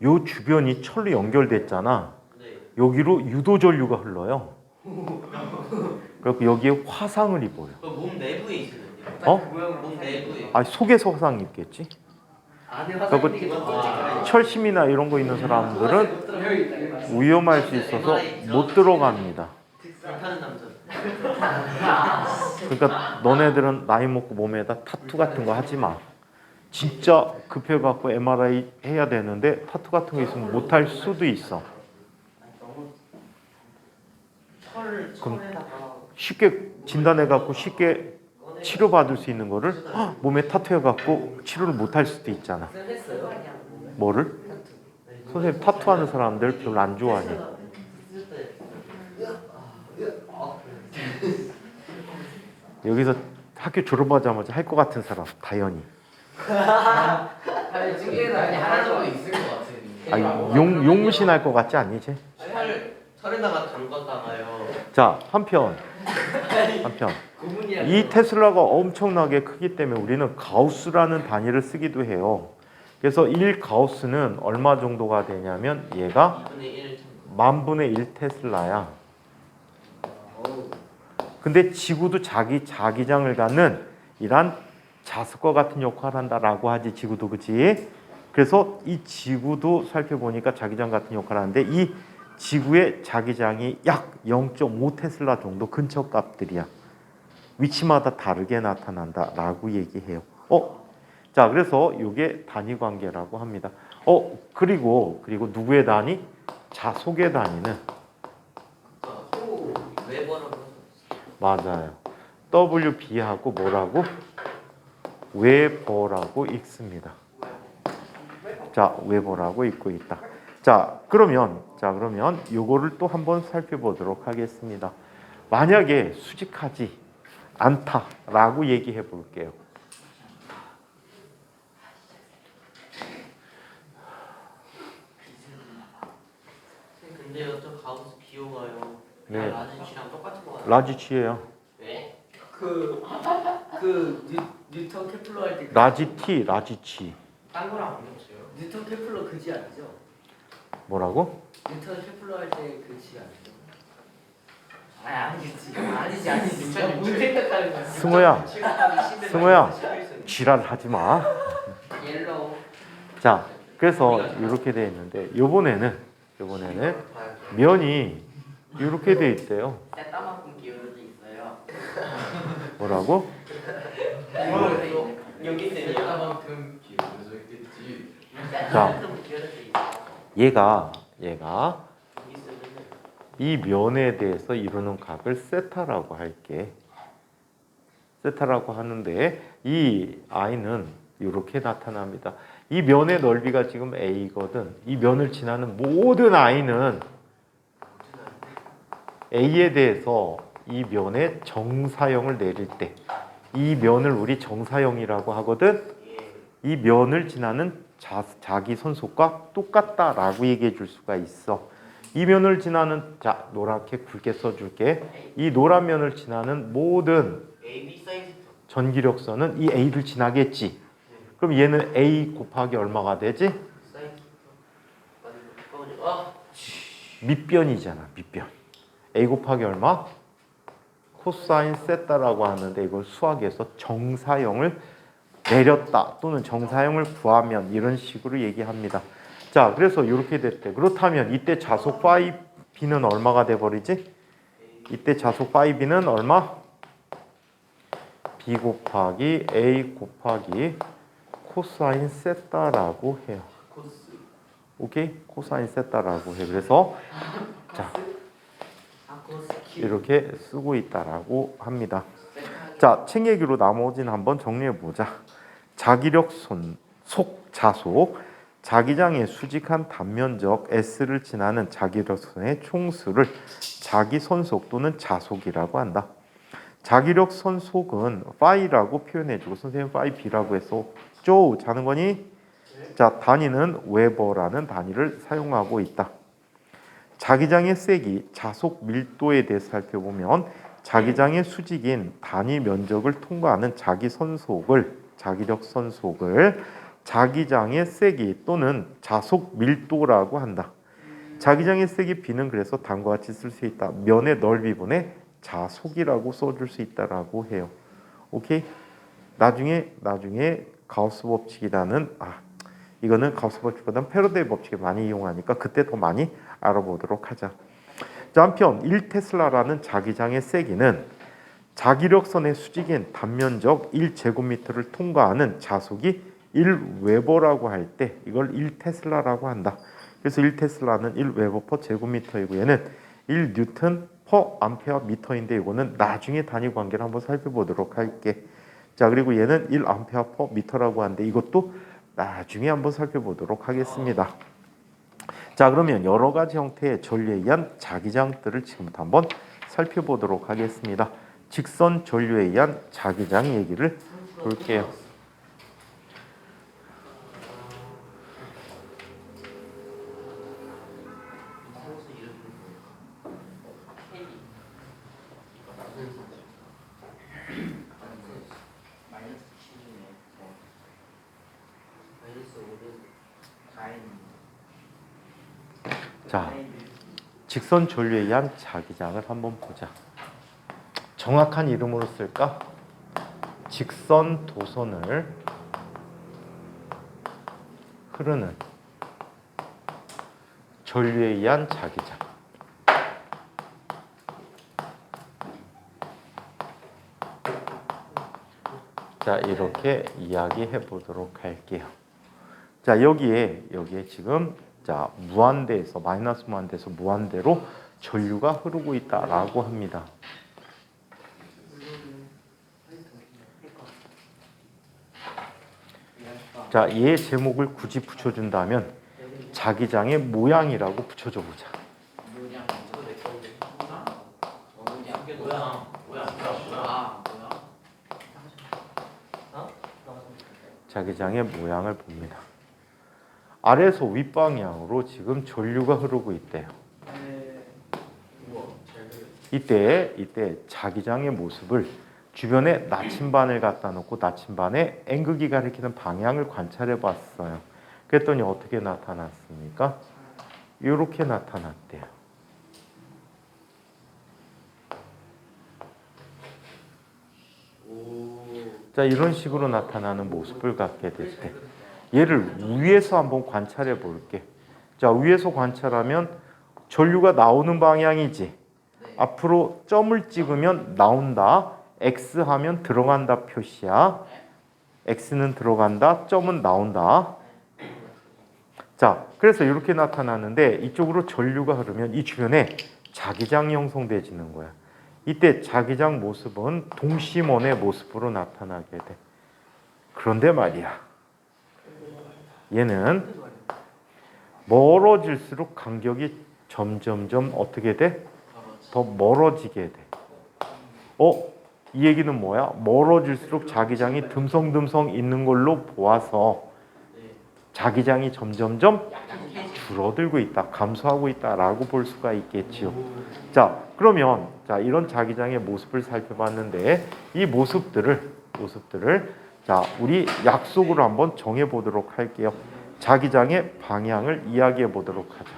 요 주변이 철로 연결됐잖아. 네. 여기로 유도 전류가 흘러요. 그래서 여기에 화상을 입어요. 그럼 몸 내부에 있으면요? 어? 몸 내부에. 아, 속에서 화상이 입겠지. 안에 그리고 화상 이게 더 끔찍해. 철심이나 이런 거 있는 사람들은 위험할 수 있어서 못 들어갑니다. 불타는 남자. 그러니까 너네들은 나이 먹고 몸에다 타투 같은 거 하지 마. 진짜 급해갖고 MRI 해야 되는데 타투 같은 거 있으면 못 할 수도 있어. 철에다가 쉽게 진단해갖고 쉽게 치료받을 수 있는 거를 몸에 타투해갖고 치료를 못 할 수도 있잖아. 했어요? 뭐를? 선생님 타투하는 사람들 별로 안 좋아해. 여기서 학교 졸업하자마자 할 것 같은 사람 다현이. 아니 지금 하나 정도 있을 것 같아. 아, 용무신 할 것 같지 않니? 철에다가 담갔다가요. 자, 한편 이 테슬라가 엄청나게 크기 때문에 우리는 가우스라는 단위를 쓰기도 해요. 그래서 1 가우스는 얼마 정도가 되냐면 얘가 2분의 1. 만분의 1 테슬라야. 근데 지구도 자기 자기장을 갖는 이란 자석과 같은 역할을 한다라고 하지. 지구도, 그치? 그래서 이 지구도 살펴보니까 자기장 같은 역할을 하는데 이 지구의 자기장이 약 0.5 테슬라 정도 근처 값들이야. 위치마다 다르게 나타난다라고 얘기해요. 자, 그래서 이게 단위 관계라고 합니다. 그리고 누구의 단위? 자속의 단위는 웨버라고. 맞아요. WB하고 뭐라고? 웨버라고 읽습니다. 자, 웨버라고 읽고 있다. 자, 그러면 요거를 또 한번 살펴보도록 하겠습니다. 만약에 수직하지 않다라고 얘기해 볼게요. 근데요, 저 가우스 비호가요. 네. 라지치랑 똑같은 거 같아요. 라지치예요. 왜? 뉴턴 케플러 할 때 라지티, 라지치. 딴 거랑 안 겹쳐요. 뉴턴 케플러 그지 아니죠? 뭐라고? 뉴턴 케플러 할 때 그지 아니죠? 아니지. 진짜 뭘 생각하는 거야? 승호야, 지랄하지 마. 옐로우. 자, 그래서 이렇게 돼 있는데 요번에는 면이 이렇게 돼 있대요. 셋다만큼 기울어져 있어요. 뭐라고? 여기 있네요. 그만큼 기울어져 있겠지. 자, 기울어져 있어요. 얘가 여기 있으면 이 면에 대해서 이루는 값을 세타라고 할게. 세타라고 하는데 이 i는 이렇게 나타납니다. 이 면의 넓이가 지금 a거든. 이 면을 지나는 모든 i는 a에 대해서 이 면의 정사형을 내릴 때 이 면을 우리 정사형이라고 하거든. 이 면을 지나는 자기 선속과 똑같다라고 얘기해 줄 수가 있어. 이 면을 지나는, 자, 노랗게 굵게 써줄게. 이 노란 면을 지나는 모든 AB 사이즈. 전기력선은 이 A를 지나겠지. 그럼 얘는 A 곱하기 얼마가 되지? 사이즈. 밑변이잖아, 밑변. A 곱하기 얼마? 코사인 세타라고 하는데 이걸 수학에서 정사형을 내렸다 또는 정사형을 구하면 이런 식으로 얘기합니다. 자, 그래서 이렇게 됐대. 그렇다면 이때 자속 파이 b는 얼마가 돼버리지? 이때 자속 파이 b는 얼마? b 곱하기 a 곱하기 코사인 세타라고 해요. 오케이? 코사인 세타라고 해. 그래서 자, 이렇게 쓰고 있다라고 합니다. 자, 책 얘기로 나머지는 한번 정리해 보자. 자기력 속 자속, 자기장의 수직한 단면적 S를 지나는 자기력선의 총수를 자기선속 또는 자속이라고 한다. 자기력 선속은 파이라고 표현해주고 선생님 파이 B라고 해서 쪼 자는 거니? 자, 단위는 웨버라는 단위를 사용하고 있다. 자기장의 세기, 자속 밀도에 대해서 살펴보면 자기장의 수직인 단위 면적을 통과하는 자기 선속을 자기력선 속을 자기장의 세기 또는 자속 밀도라고 한다. 자기장의 세기 B는 그래서 다음과 같이 쓸 수 있다. 면의 넓이분의 자속이라고 써줄 수 있다라고 해요. 오케이? 나중에 가우스 법칙이라는 이거는 가우스 법칙보다는 패러데이 법칙을 많이 이용하니까 그때 더 많이 알아보도록 하자. 자, 한편 1테슬라라는 자기장의 세기는 자기력선의 수직인 단면적 1제곱미터를 통과하는 자속이 1웨버라고 할 때 이걸 1테슬라라고 한다. 그래서 1테슬라는 1웨버 퍼 제곱미터이고 얘는 1뉴턴 퍼 암페어 미터인데 이거는 나중에 단위 관계를 한번 살펴보도록 할게. 자, 그리고 얘는 1암페어 퍼 미터라고 하는데 이것도 나중에 한번 살펴보도록 하겠습니다. 자, 그러면 여러 가지 형태의 전류에 의한 자기장들을 지금부터 한번 살펴보도록 하겠습니다. 직선 전류에 의한 자기장 얘기를 볼게요. 자, 직선 전류에 의한 자기장을 한번 보자. 정확한 이름으로 쓸까? 직선 도선을 흐르는 전류에 의한 자기장. 자, 이렇게 이야기해 보도록 할게요. 자, 여기에 지금 자, 무한대에서 마이너스 무한대에서 무한대로 전류가 흐르고 있다라고 합니다. 자, 얘 제목을 굳이 붙여준다면 자기장의 모양이라고 붙여줘 보자. 자기장의 모양을 봅니다. 아래에서 윗방향으로 지금 전류가 흐르고 있대요. 이때 자기장의 모습을 주변에 나침반을 갖다 놓고 나침반에 N극이 가리키는 방향을 관찰해 봤어요. 그랬더니 어떻게 나타났습니까? 이렇게 나타났대요. 자, 이런 식으로 나타나는 모습을 갖게 될 때 얘를 위에서 한번 관찰해 볼게. 자, 위에서 관찰하면 전류가 나오는 방향이지. 앞으로 점을 찍으면 나온다. X 하면 들어간다 표시야. X는 들어간다. 점은 나온다. 자, 그래서 이렇게 나타나는데 이쪽으로 전류가 흐르면 이 주변에 자기장이 형성되지는 거야. 이때 자기장 모습은 동심원의 모습으로 나타나게 돼. 그런데 말이야. 얘는 멀어질수록 간격이 점점점 어떻게 돼? 더 멀어지게 돼. 이 얘기는 뭐야? 멀어질수록 자기장이 듬성듬성 있는 걸로 보아서 자기장이 점점점 줄어들고 있다, 감소하고 있다라고 볼 수가 있겠지요. 자, 그러면 이런 자기장의 모습을 살펴봤는데 이 모습들을 자, 우리 약속으로 한번 정해 보도록 할게요. 자기장의 방향을 이야기해 보도록 하자.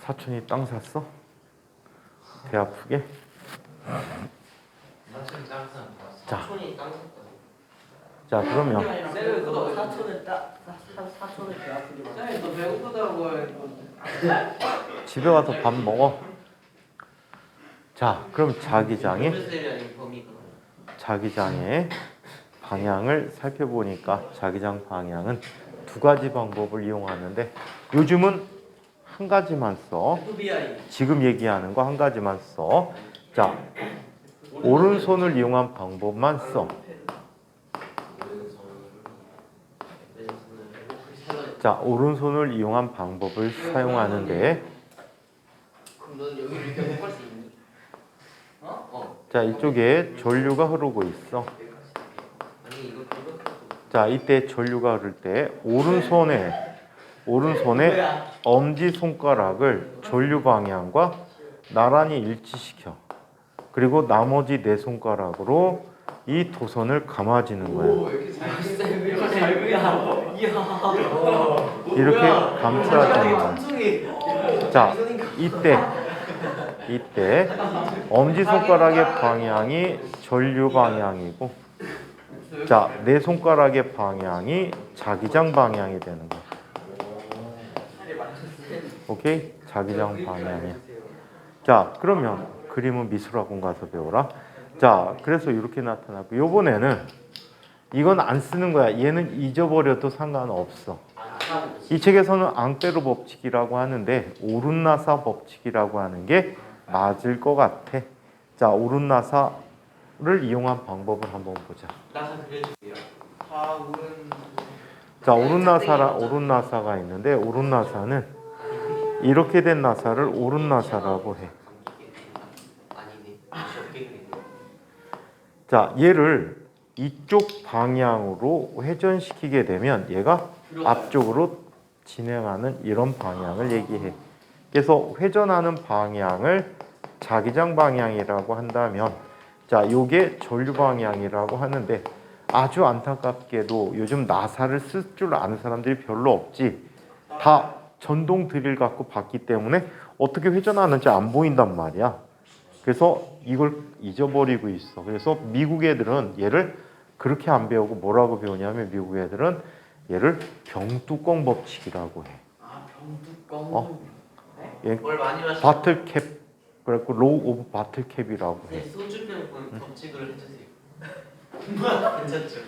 사촌이 땅 샀어? 배 아프게? 자, 그러면 사촌을 배 아프게 쌤이 너 배고프다고 해. 집에 와서 밥 먹어. 자, 그럼 자기장의 방향을 살펴보니까 자기장 방향은 두 가지 방법을 이용하는데 요즘은 한 가지만 써. 지금 얘기하는 거 한 가지만 써. 자, 오른손을 이용한 방법만 써. 자, 오른손을 이용한 방법을 사용하는데 그럼 너는 여기를 이렇게 할 수 있니? 자, 이쪽에 전류가 흐르고 있어. 아니 이거 자, 이때 전류가 흐를 때 오른손에 엄지손가락을 전류 방향과 나란히 일치시켜. 그리고 나머지 네 손가락으로 이 도선을 감아지는 거야. 오, 왜 이렇게 잘 이거 잘 그려. 이렇게 감싸지는 거야. 감성이. 자, 이때 엄지손가락의 방향이 전류 방향이고, 자, 네 손가락의 방향이 자기장 방향이 되는 거야. 오케이? 자기장 방향이야. 자, 그러면 그림은 미술학원 가서 배워라. 자, 그래서 이렇게 나타나고, 요번에는 이건 안 쓰는 거야. 얘는 잊어버려도 상관없어. 이 책에서는 앙페르 법칙이라고 하는데 오른나사 법칙이라고 하는 게 맞을 것 같아. 자, 오른나사를 이용한 방법을 한번 보자. 나사 그려줄게요. 아 오른. 자, 오른나사가 있는데 오른나사는 이렇게 된 나사를 오른나사라고 해. 아니네. 어깨 그리네. 자, 얘를 이쪽 방향으로 회전시키게 되면 얘가 앞쪽으로 진행하는 이런 방향을 얘기해. 그래서 회전하는 방향을 자기장 방향이라고 한다면, 자, 요게 전류 방향이라고 하는데, 아주 안타깝게도 요즘 나사를 쓸 줄 아는 사람들이 별로 없지. 다 전동 드릴 갖고 봤기 때문에 어떻게 회전하는지 안 보인단 말이야. 그래서 이걸 잊어버리고 있어. 그래서 미국 애들은 얘를 그렇게 안 배우고 뭐라고 배우냐면, 미국 애들은 얘를 병뚜껑 법칙이라고 해. 아 병뚜껑. 얘 뭘 많이 마시? 바틀캡, 그래갖고 로우 오브 바틀캡이라고 네, 해. 소주병 법칙을 해주세요. 괜찮죠?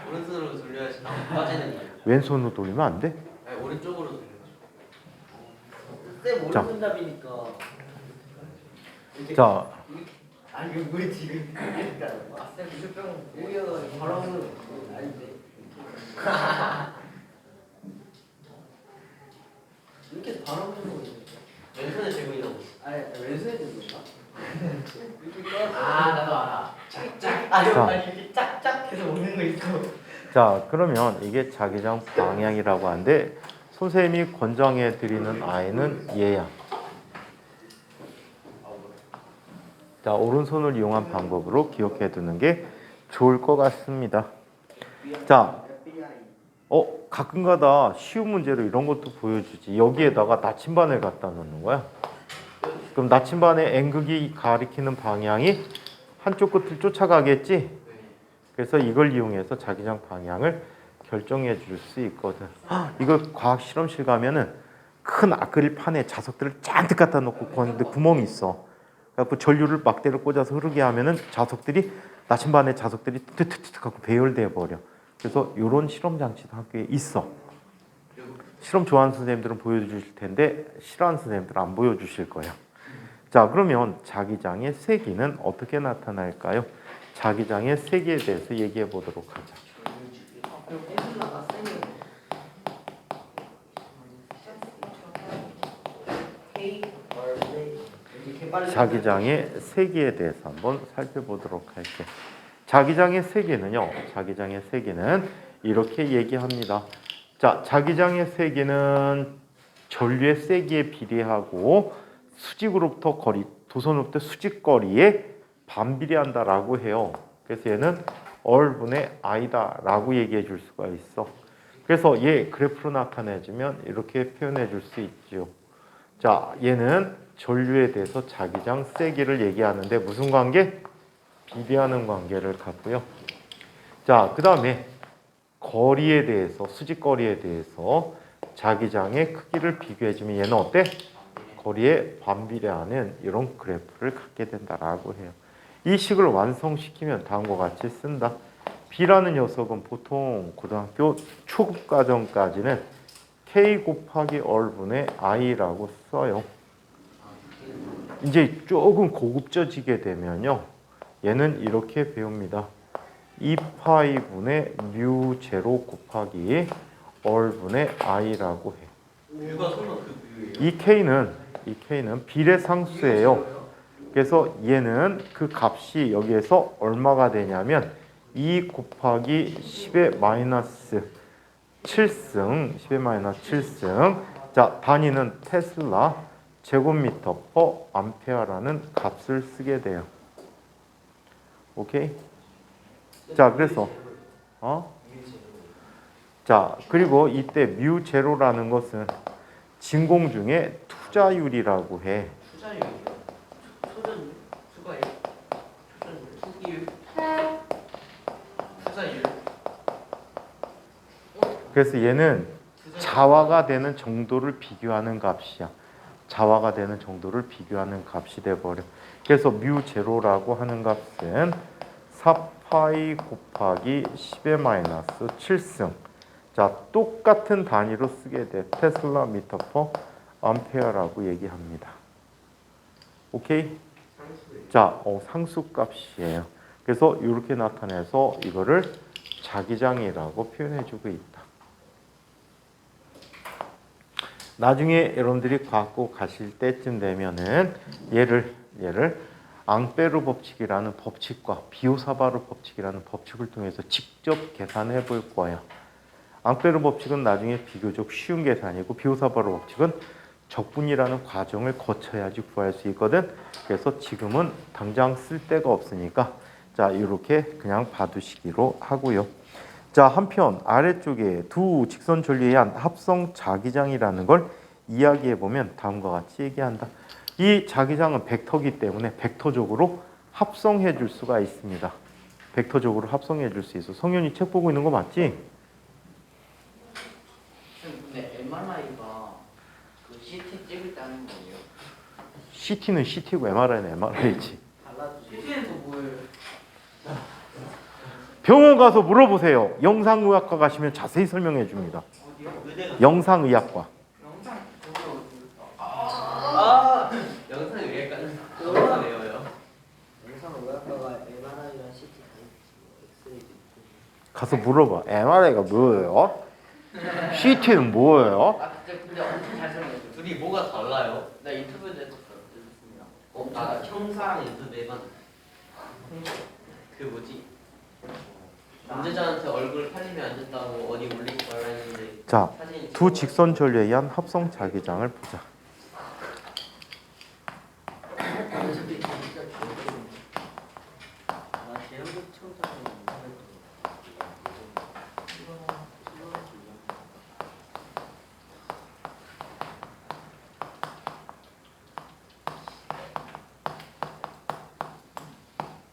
오른손으로 돌려야지 빠지는 이유. 왼손으로 돌리면 안 돼? 아니 오른쪽으로 돌려야죠. 쌤 자. 오른손잡이니까. 자, 아니 왜 지금 그러니까 쌤 무조건 오히려 바람은 아닌데. 이렇게 바람 부는 거 있네. 왼손에 들고 있는 거. 아니 왼손에 드는 건가? 이렇게 꺼. 아 나도 알아. 짝짝. 아니 자. 아니 이렇게 짝짝해서 오는 거 있어. 자, 그러면 이게 자기장 방향이라고 하는데, 선생님이 권장해 드리는 아이는 얘야. 자, 오른손을 이용한 방법으로 기억해 두는 게 좋을 것 같습니다. 자, 가끔가다 쉬운 문제로 이런 것도 보여주지. 여기에다가 나침반을 갖다 놓는 거야. 그럼 나침반의 N극이 가리키는 방향이 한쪽 끝을 쫓아가겠지? 그래서 이걸 이용해서 자기장 방향을 결정해 줄 수 있거든. 이걸 과학 실험실 가면은 큰 아크릴판에 자석들을 잔뜩 갖다 놓고 거는데 구멍이 있어. 그래서 전류를 막대로 꽂아서 흐르게 하면은 자석들이, 나침반의 자석들이 툭툭툭 하고 배열돼 버려. 그래서 이런 실험 장치도 학교에 있어. 실험 좋아하는 선생님들은 보여주실 텐데 싫어하는 선생님들은 안 보여주실 거예요. 자, 그러면 자기장의 세기는 어떻게 나타날까요? 자기장의 세기에 대해서 얘기해 보도록 하자. 그럼 쌤 나가 쌤이. 자기장의 세기에 대해서 한번 살펴보도록 할게. 자기장의 세기는요. 자기장의 세기는 이렇게 얘기합니다. 자, 자기장의 세기는 전류의 세기에 비례하고 수직으로부터 거리, 도선으로부터 수직거리에 반비례한다라고 해요. 그래서 얘는 얼분의 I다라고 얘기해 줄 수가 있어. 그래서 얘 그래프로 나타내주면 이렇게 표현해 줄 수 있죠. 자, 얘는 전류에 대해서 자기장 세기를 얘기하는데 무슨 관계? 비례하는 관계를 갖고요. 자, 그 다음에 거리에 대해서, 수직거리에 대해서 자기장의 크기를 비교해주면 얘는 어때? 거리에 반비례하는 이런 그래프를 갖게 된다라고 해요. 이 식을 완성시키면 다음과 같이 쓴다. B라는 녀석은 보통 고등학교 초급 과정까지는 K 곱하기 얼분의 I라고 써요. 이제 조금 고급져지게 되면요. 얘는 이렇게 배웁니다. 2파이분의 뮤 제로 곱하기 얼분의 I라고 해. 뮤가 설마 그 뮤예요? 이 K는 비례상수예요. 그래서 얘는 그 값이 여기에서 얼마가 되냐면 2 곱하기 10의 마이너스 7승, 10의 마이너스 7승. 자, 단위는 테슬라 제곱미터 퍼 암페어라는 값을 쓰게 돼요. 오케이? 자, 그래서 자, 그리고 이때 뮤 제로라는 것은 진공 중에 투자율이라고 해. 투자율이요? 투자율? 투가율? 투자율? 투자율? 그래서 얘는 자화가 되는 정도를 비교하는 값이야. 자화가 되는 정도를 비교하는 값이 돼버려. 그래서 뮤 제로라고 하는 값은 4파이 곱하기 10의 마이너스 7승. 자, 똑같은 단위로 쓰게 돼. 테슬라 미터 퍼 암페어라고 얘기합니다. 오케이? 자, 상수값이에요. 그래서 이렇게 나타내서 이거를 자기장이라고 표현해주고 있다. 나중에 여러분들이 과학고 가실 때쯤 되면은 얘를 앙페르 법칙이라는 법칙과 비오사바르 법칙이라는 법칙을 통해서 직접 계산해 볼 거예요. 앙페르 법칙은 나중에 비교적 쉬운 계산이고 비오사바르 법칙은 적분이라는 과정을 거쳐야지 구할 수 있거든. 그래서 지금은 당장 쓸 데가 없으니까 자, 이렇게 그냥 봐두시기로 하고요. 자, 한편 아래쪽에 두 직선 전류에 의한 합성 자기장이라는 걸 이야기해 보면 다음과 같이 얘기한다. 이 자기장은 벡터이기 때문에 벡터적으로 합성해 줄 수가 있습니다. 벡터적으로 합성해 줄 수 있어. 성현이 책 보고 있는 거 맞지? 근데 MRI가 그 CT 찍을 때 하는 거예요? CT는 CT고 MRI는 MRI지. 달라지죠. CT는 또 뭐예요? 병원 가서 물어보세요. 영상의학과 가시면 자세히 설명해 줍니다. 어디요? 영상의학과. 영상 저거 영상 위에까지 영상 외워요. 영상 의학과가 MRI랑 CT 다 있고 엑스레이도 있고. 가서 물어봐. MRI가 뭐예요? CT는 뭐예요? 근데 엄청 잘 설명해줘. 둘이 뭐가 달라요? 나 유튜브에도 했었습니다. 형사랑 인터넷만 그 뭐지? 범죄자한테 얼굴 팔리면 안 된다고 어디 올리지 말라 했는데 자, 사진이 두 직선 전류에 의한 합성 자기장을 보자.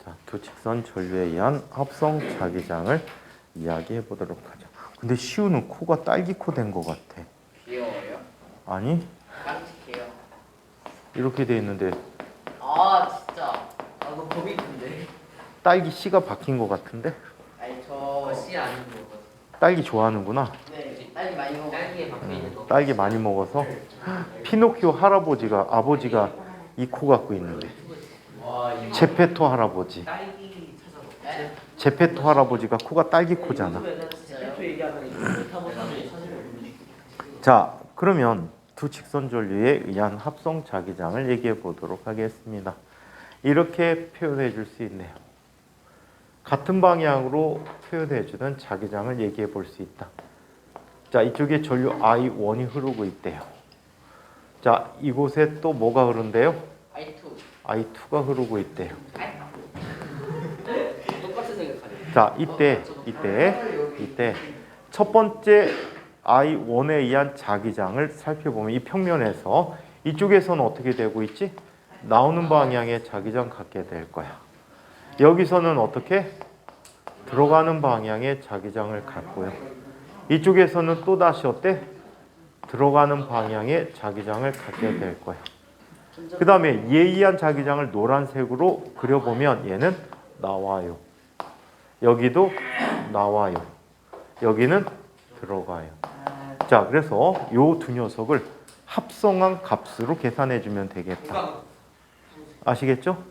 자, 두 직선 전류에 의한 합성 자기장을 이야기해 보도록 하죠. 근데 시우는 코가 딸기 코 된 것 같아. 귀여워요? 아니, 깜찍해요. 이렇게 돼 있는데 아 진짜. 그거 겁이 있던데. 딸기 씨가 박힌 것 같은데? 아니 저. 씨 아닌 거. 딸기 좋아하는구나. 네. 딸기 많이 먹어. 딸기에 박혀 있는 거. 딸기 많이 먹어서 피노키오 할아버지가 아버지가 이 코 갖고 있는데 와, 이거 제페토 할아버지. 딸기 찾아봐. 네? 제페토 할아버지가 코가 딸기 코잖아. 진짜요? 얘기하면 이거 나중에 사진을 보여줄게. 자, 그러면 두 직선 전류에 의한 합성 자기장을 얘기해 보도록 하겠습니다. 이렇게 표현해 줄 수 있네요. 같은 방향으로 표현해 주는 자기장을 얘기해 볼 수 있다. 자, 이쪽에 전류 I1이 흐르고 있대요. 자, 이곳에 또 뭐가 흐른대요? I2. I2가 흐르고 있대요. 똑같은 생각하네. 자, 이때 첫 번째 I1에 의한 자기장을 살펴보면 이 평면에서 이쪽에서는 어떻게 되고 있지? 나오는 방향의 자기장 갖게 될 거야. 여기서는 어떻게? 들어가는 방향의 자기장을 갖고요. 이쪽에서는 또다시 어때? 들어가는 방향의 자기장을 갖게 될 거야. 그 다음에 얘에 의한 자기장을 노란색으로 그려보면 얘는 나와요. 여기도 나와요. 여기는 들어가요. 자, 그래서 요 두 녀석을 합성한 값으로 계산해 주면 되겠다. 아시겠죠?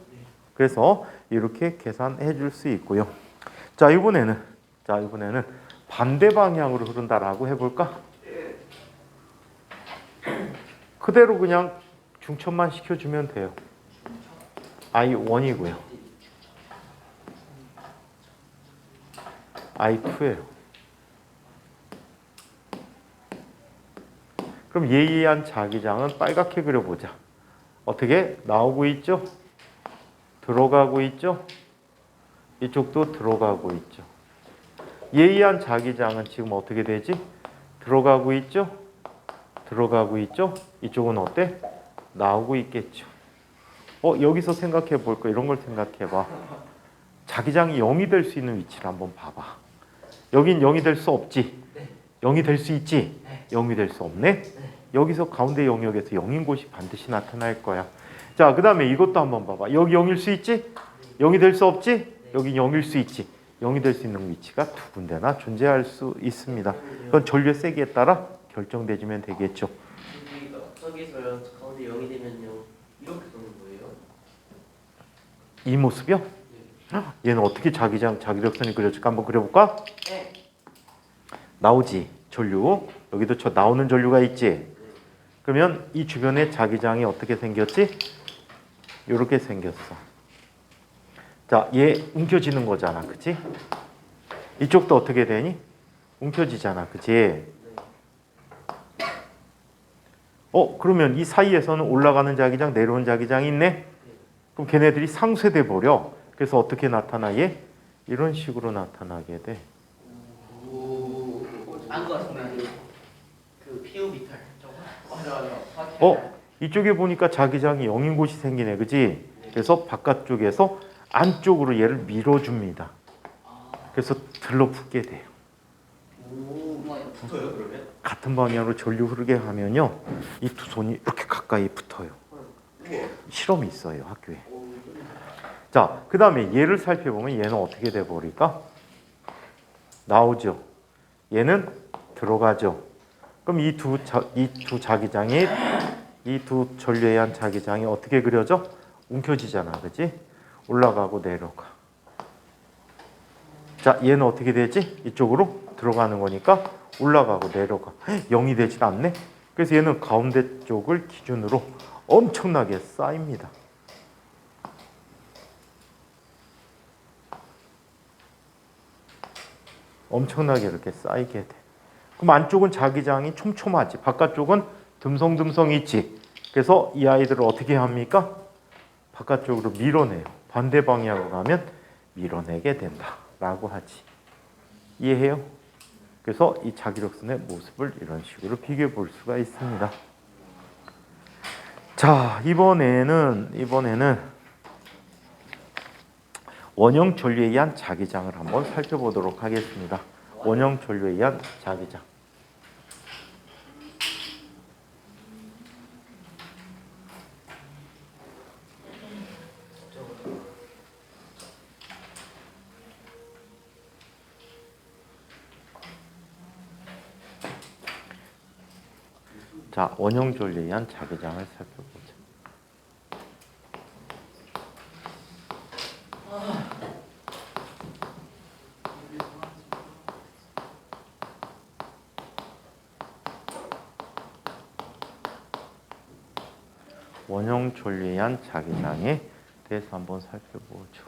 그래서 이렇게 계산해 줄 수 있고요. 자, 이번에는 반대 방향으로 흐른다라고 해볼까? 그대로 그냥 중첩만 시켜주면 돼요. I1이고요. I2예요. 그럼 예의한 자기장은 빨갛게 그려보자. 어떻게? 나오고 있죠? 들어가고 있죠? 이쪽도 들어가고 있죠. 예의한 자기장은 지금 어떻게 되지? 들어가고 있죠? 들어가고 있죠? 이쪽은 어때? 나오고 있겠죠. 여기서 생각해 볼 거 이런 걸 생각해 봐. 자기장이 0이 될 수 있는 위치를 한번 봐봐. 여긴 0이 될 수 없지? 0이 될 수 있지? 0이 될 수 없네? 여기서 가운데 영역에서 0인 곳이 반드시 나타날 거야. 자, 그 다음에 이것도 한번 봐봐. 여기 0일 수 있지? 0이 될 수 없지? 여기 0일 수 있지? 0이 될 수 있는 위치가 두 군데나 존재할 수 있습니다. 그건 전류의 세기에 따라 결정되면 되겠죠. 저기서요 가운데 0이 되면요 이렇게 되는 거예요? 이 모습이요? 얘는 어떻게 자기력선이 그려질까 한번 그려볼까? 네. 나오지 전류. 여기도 나오는 전류가 있지. 그러면 이 주변에 자기장이 어떻게 생겼지? 이렇게 생겼어. 자, 얘 움켜지는 거잖아, 그치? 이쪽도 어떻게 되니? 움켜지잖아, 그치? 그러면 이 사이에서는 올라가는 자기장, 내려오는 자기장이 있네? 그럼 걔네들이 상쇄돼 버려. 그래서 어떻게 나타나, 얘? 이런 식으로 나타나게 돼. 안것 같습니다. 그 피우 비탈 맞아. 이쪽에 보니까 자기장이 0인 곳이 생기네, 그치? 그래서 바깥쪽에서 안쪽으로 얘를 밀어줍니다. 그래서 들러붙게 돼요. 붙어요 그러면? 같은 방향으로 전류 흐르게 하면요, 이 두 손이 이렇게 가까이 붙어요. 실험이 있어요, 학교에. 자, 그 다음에 얘를 살펴보면 얘는 어떻게 돼 버릴까? 나오죠. 얘는 들어가죠. 그럼 이 두 자기장이, 이 두 전류에 의한 자기장이 어떻게 그려져? 움켜지잖아, 그치? 올라가고 내려가. 자, 얘는 어떻게 되지? 이쪽으로 들어가는 거니까 올라가고 내려가. 0이 되질 않네? 그래서 얘는 가운데 쪽을 기준으로 엄청나게 쌓입니다. 엄청나게 이렇게 쌓이게 돼. 그럼 안쪽은 자기장이 촘촘하지. 바깥쪽은 듬성듬성 있지. 그래서 이 아이들을 어떻게 합니까? 바깥쪽으로 밀어내요. 반대 방향으로 가면 밀어내게 된다라고 하지. 이해해요? 그래서 이 자기력선의 모습을 이런 식으로 비교해 볼 수가 있습니다. 자, 이번에는 원형 전류에 의한 자기장을 한번 살펴보도록 하겠습니다. 원형 전류에 의한 자기장. 자, 원형 전류에 의한 자기장을 살펴보자. 원형 전류에 의한 자기장에 대해서 한번 살펴보죠.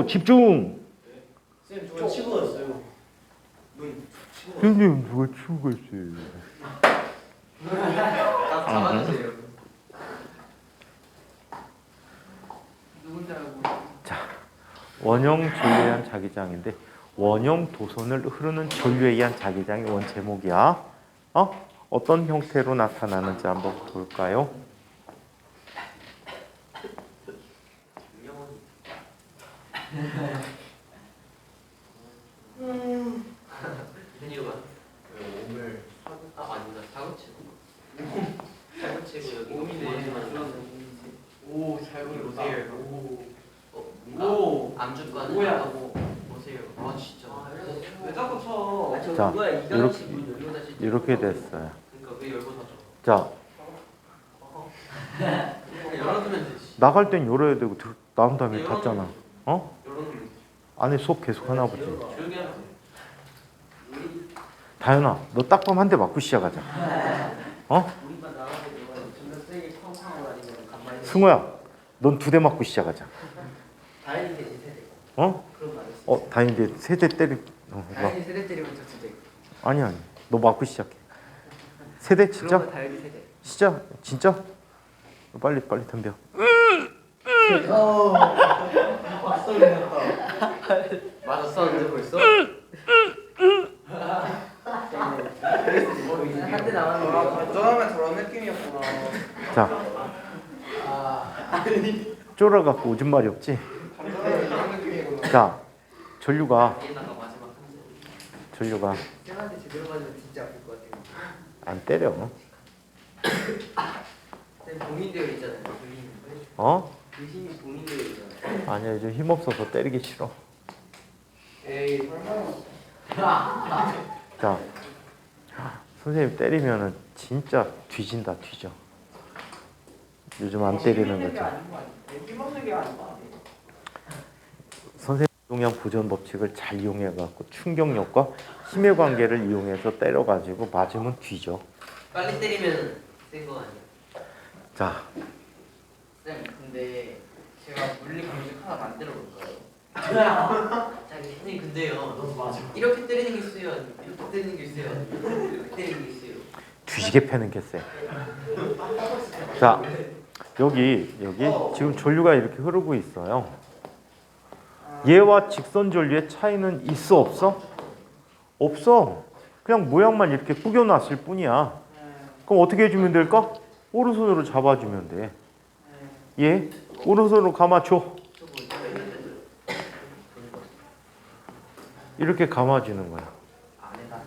집중! 쌤 저거 치고 왔어요. 선생님 누가 치우고 있어요? 잡아주세요. 누군지 알고. 원형 전류에 의한 자기장인데 원형 도선을 흐르는 전류에 의한 자기장이 원 제목이야. 어떤 형태로 나타나는지 한번 볼까요? 현이가 오늘 아니다 사고치고 사고치고 여기 오잘 보세요. 오. 암주과는 뭐야? 하고 보세요. 아 진짜. 왜 자꾸 쳐? 자, 이렇게 이렇게 됐어요. 그러니까 왜 열고 사죠? 자, 그냥 열어두면 되지. 나갈 땐 열어야 되고 나온 다음에 닫잖아. 열어두면 안에 수업 계속 하나 보지. 조용히 하세요. 다현아, 너 딱밤 한 대 맞고 시작하자. 우리만 나가서 존나 세게 쾅쾅하고 다니면 간만에. 승호야, 넌 2대 맞고 시작하자. 다행히 되지 세대. 어? 그런 말했어. 다행인데 세대 때리. 봐. 다행히 세대 때리면 저 진짜. 아니. 너 맞고 시작해. 세대 진짜? 그러면 다행히 세대. 진짜? 빨리 덤벼. 맞았었는데 벌써? 한대 남았는데. 발전하면 저런 느낌이었구나. 자, 쫄아갖고 오줌 말이 없지. 발전하면 이런 느낌이구나. 자, 전류가 얘나가 마지막 한 대. 전류가 쌤한테 제대로 맞으면 진짜 아플 것 같아요. 안 때려. 쌤 봉인되어 있잖아요. 의심이. 의심이 봉인되어 있잖아요. 아니야, 요즘 힘 없어서 때리기 싫어. 에이 설마. 자, 선생님 때리면은 진짜 뒤진다, 뒤져. 요즘 안 때리는 거죠. 힘없는 게 아니고. 선생님 동양 보존 법칙을 잘 이용해갖고 충격력과 힘의 관계를 이용해서 때려가지고 맞으면 뒤져. 빨리 때리면 센 거 아니야? 자, 쌤 근데 제가 물리 방식 하나 만들어 볼까요? 선생님 근데요. 이렇게 때리는 게 있어요? 아니면 이렇게 때리는 게 있어요? 아니면 이렇게 때리는 게 있어요? 뒤지게 패는 게 쎄. 자, 여기 지금 전류가 이렇게 흐르고 있어요. 얘와 직선 전류의 차이는 있어 없어? 없어. 그냥 모양만 이렇게 구겨놨을 뿐이야. 그럼 어떻게 해주면 될까? 오른손으로 잡아주면 돼. 얘 오른손으로 감아줘. 이렇게 감아주는 거야. 안에다가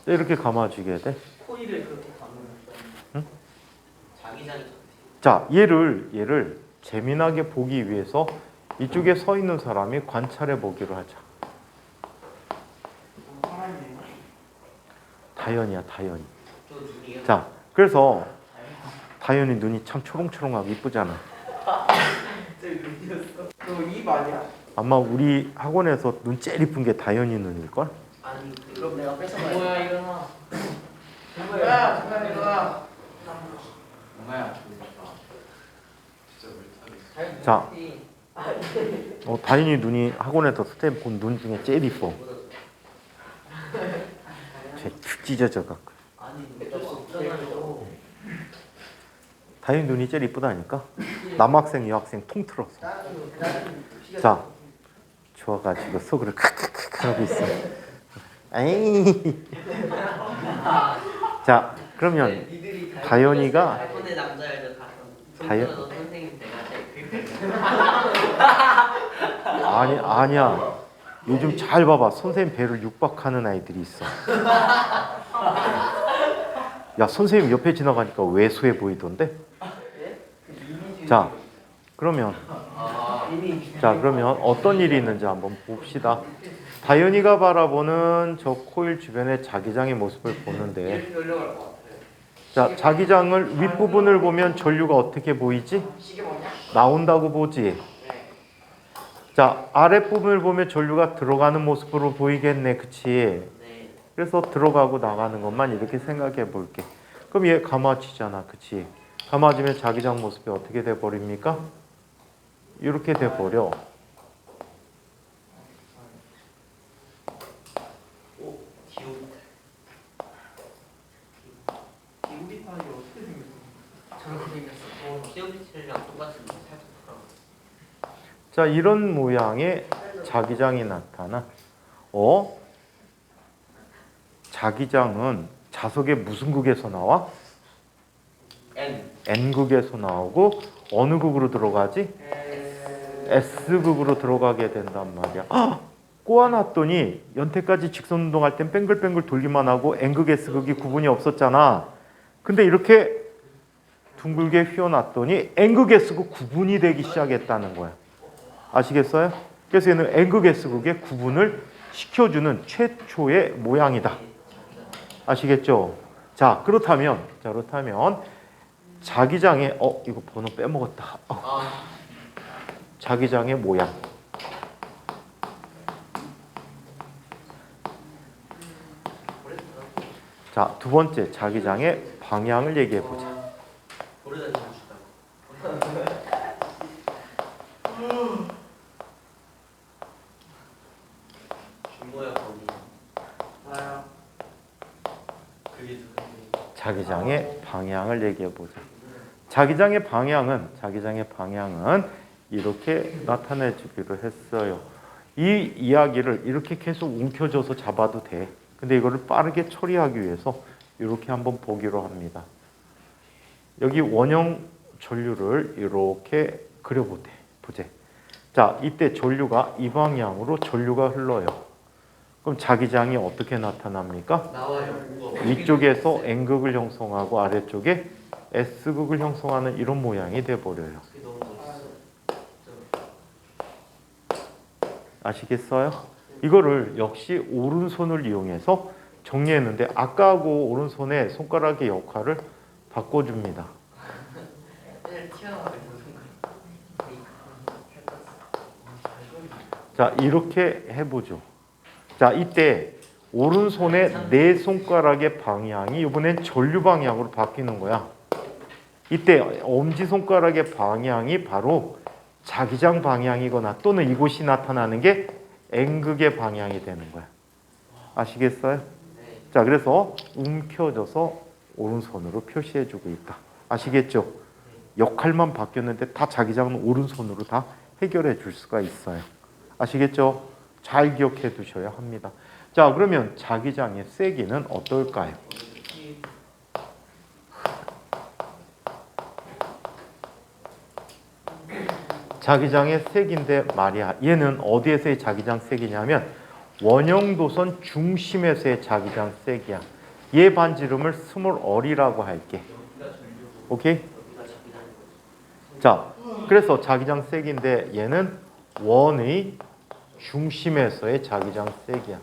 이렇게 감아주게 돼. 코일을 그렇게 감으면. 응? 자기장이 자, 얘를 재미나게 보기 위해서 이쪽에 서 있는 사람이 관찰해 보기로 하자. 다현이야, 다현이. 저 눈이요? 자, 그래서 다현이 눈이 참 초롱초롱하고 이쁘잖아. 너입 아니야? 아마 우리 학원에서 눈 제일 이쁜 게 다현이 눈일걸? 아니 그럼 내가 뺏어가야 뭐야 일어나. 뭐야 잠깐 일어나. 엄마야 진짜 물 타겠어. 자, 다현이 눈이 학원에서 선생님 본 눈 중에 제일 이뻐. 푹 찢어져 갖고. 아니 어쩔 수 없잖아요. 다현이 눈이 제일 이쁘다니까. 남학생, 여학생 통틀어서. 자, 좋아가지고 속으로 크크크 하고 있어. 에이. 자, 그러면 다현이가 할머니 남자애들 가서 다현- 너 선생님 내가 제일 아니야. 요즘 잘 봐봐. 선생님 배를 육박하는 아이들이 있어. 야, 선생님 옆에 지나가니까 왜소해 보이던데? 자, 그러면 어떤 일이 있는지 한번 봅시다. 다현이가 바라보는 저 코일 주변의 자기장의 모습을 보는데, 이렇게 올려갈 것 같아. 자, 자기장을 윗부분을 보면 전류가 어떻게 보이지? 시계 뭐냐? 나온다고 보지. 네. 자, 아랫부분을 보면 전류가 들어가는 모습으로 보이겠네. 그치? 네. 그래서 들어가고 나가는 것만 이렇게 생각해 볼게. 그럼 얘 감아지잖아. 그치? 감아지면 자기장 모습이 어떻게 돼 버립니까? 이렇게 돼 버려. 오 기울기. 기울기탄이 어떻게 생겼어? 저렇게 생겼어. 기울기랑 똑같은데 살짝 돌아가. 자, 이런 모양의 자기장이 나타나. 자기장은 자석의 무슨 극에서 나와? N. N극에서 나오고 어느 극으로 들어가지? S극으로 들어가게 된단 말이야. 꼬아놨더니 연태까지 직선 운동할 땐 뱅글뱅글 돌기만 하고 N극, S극이 구분이 없었잖아. 근데 이렇게 둥글게 휘어놨더니 N극, S극 구분이 되기 시작했다는 거야. 아시겠어요? 그래서 얘는 N극, S극의 구분을 시켜주는 최초의 모양이다. 아시겠죠? 자, 그렇다면 자기장의 이거 번호 빼먹었다. 자기장의 모양. 자, 두 번째 자기장의 방향을 얘기해 보자. 고르다 주다고. 준모야 거기. 나요. 그게 누군데? 자기장의 방향을 얘기해 보자. 자기장의 방향은 이렇게 나타내 주기로 했어요. 이 이야기를 이렇게 계속 움켜줘서 잡아도 돼. 근데 이거를 빠르게 처리하기 위해서 이렇게 한번 보기로 합니다. 여기 원형 전류를 이렇게 그려보재. 자, 이때 전류가 이 방향으로 전류가 흘러요. 그럼 자기장이 어떻게 나타납니까? 나와요. 위쪽에서 N극을 형성하고 아래쪽에 S극을 형성하는 이런 모양이 돼버려요. 그게 너무 멋있어. 아시겠어요? 이거를 역시 오른손을 이용해서 정리했는데 아까하고 오른손의 손가락의 역할을 바꿔줍니다. 튀어나와요. 자, 이렇게 해보죠. 자, 이때 오른손의 네 손가락의 방향이 이번엔 전류 방향으로 바뀌는 거야. 이때 엄지손가락의 방향이 바로 자기장 방향이거나 또는 이곳이 나타나는 게 N극의 방향이 되는 거야. 아시겠어요? 자, 그래서 움켜져서 오른손으로 표시해주고 있다. 아시겠죠? 역할만 바뀌었는데 다 자기장은 오른손으로 다 해결해 줄 수가 있어요. 아시겠죠? 잘 기억해 두셔야 합니다. 자, 그러면 자기장의 세기는 어떨까요? 자기장의 세기인데 말이야. 얘는 어디에서의 자기장 세기냐면 원형도선 중심에서의 자기장 세기야. 얘 반지름을 스몰 r이라고 할게. 오케이? 자, 그래서 자기장 세기인데 얘는 원의 중심에서의 자기장 세기야.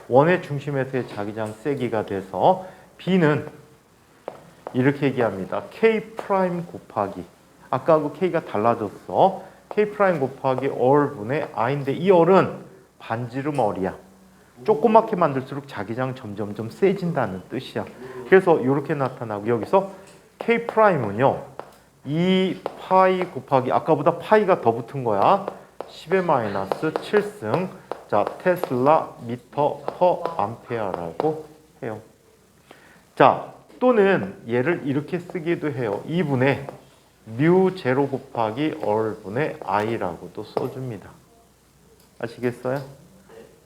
원의 중심에서의 자기장 세기가 돼서 B는 이렇게 얘기합니다. K 프라임 곱하기 아까하고 K가 달라졌어. K 프라임 곱하기 R분의 I인데 이 R은 반지름 R이야. 조그맣게 만들수록 자기장 점점점 세진다는 뜻이야. 그래서 이렇게 나타나고 여기서 K 프라임은요. 2 파이 곱하기 아까보다 파이가 더 붙은 거야. 10의 마이너스 7승. 자, 테슬라 미터 퍼 암페어라고 해요. 자, 또는 얘를 이렇게 쓰기도 해요. 2분의 뮤 제로 곱하기 R분의 I라고도 써줍니다. 아시겠어요?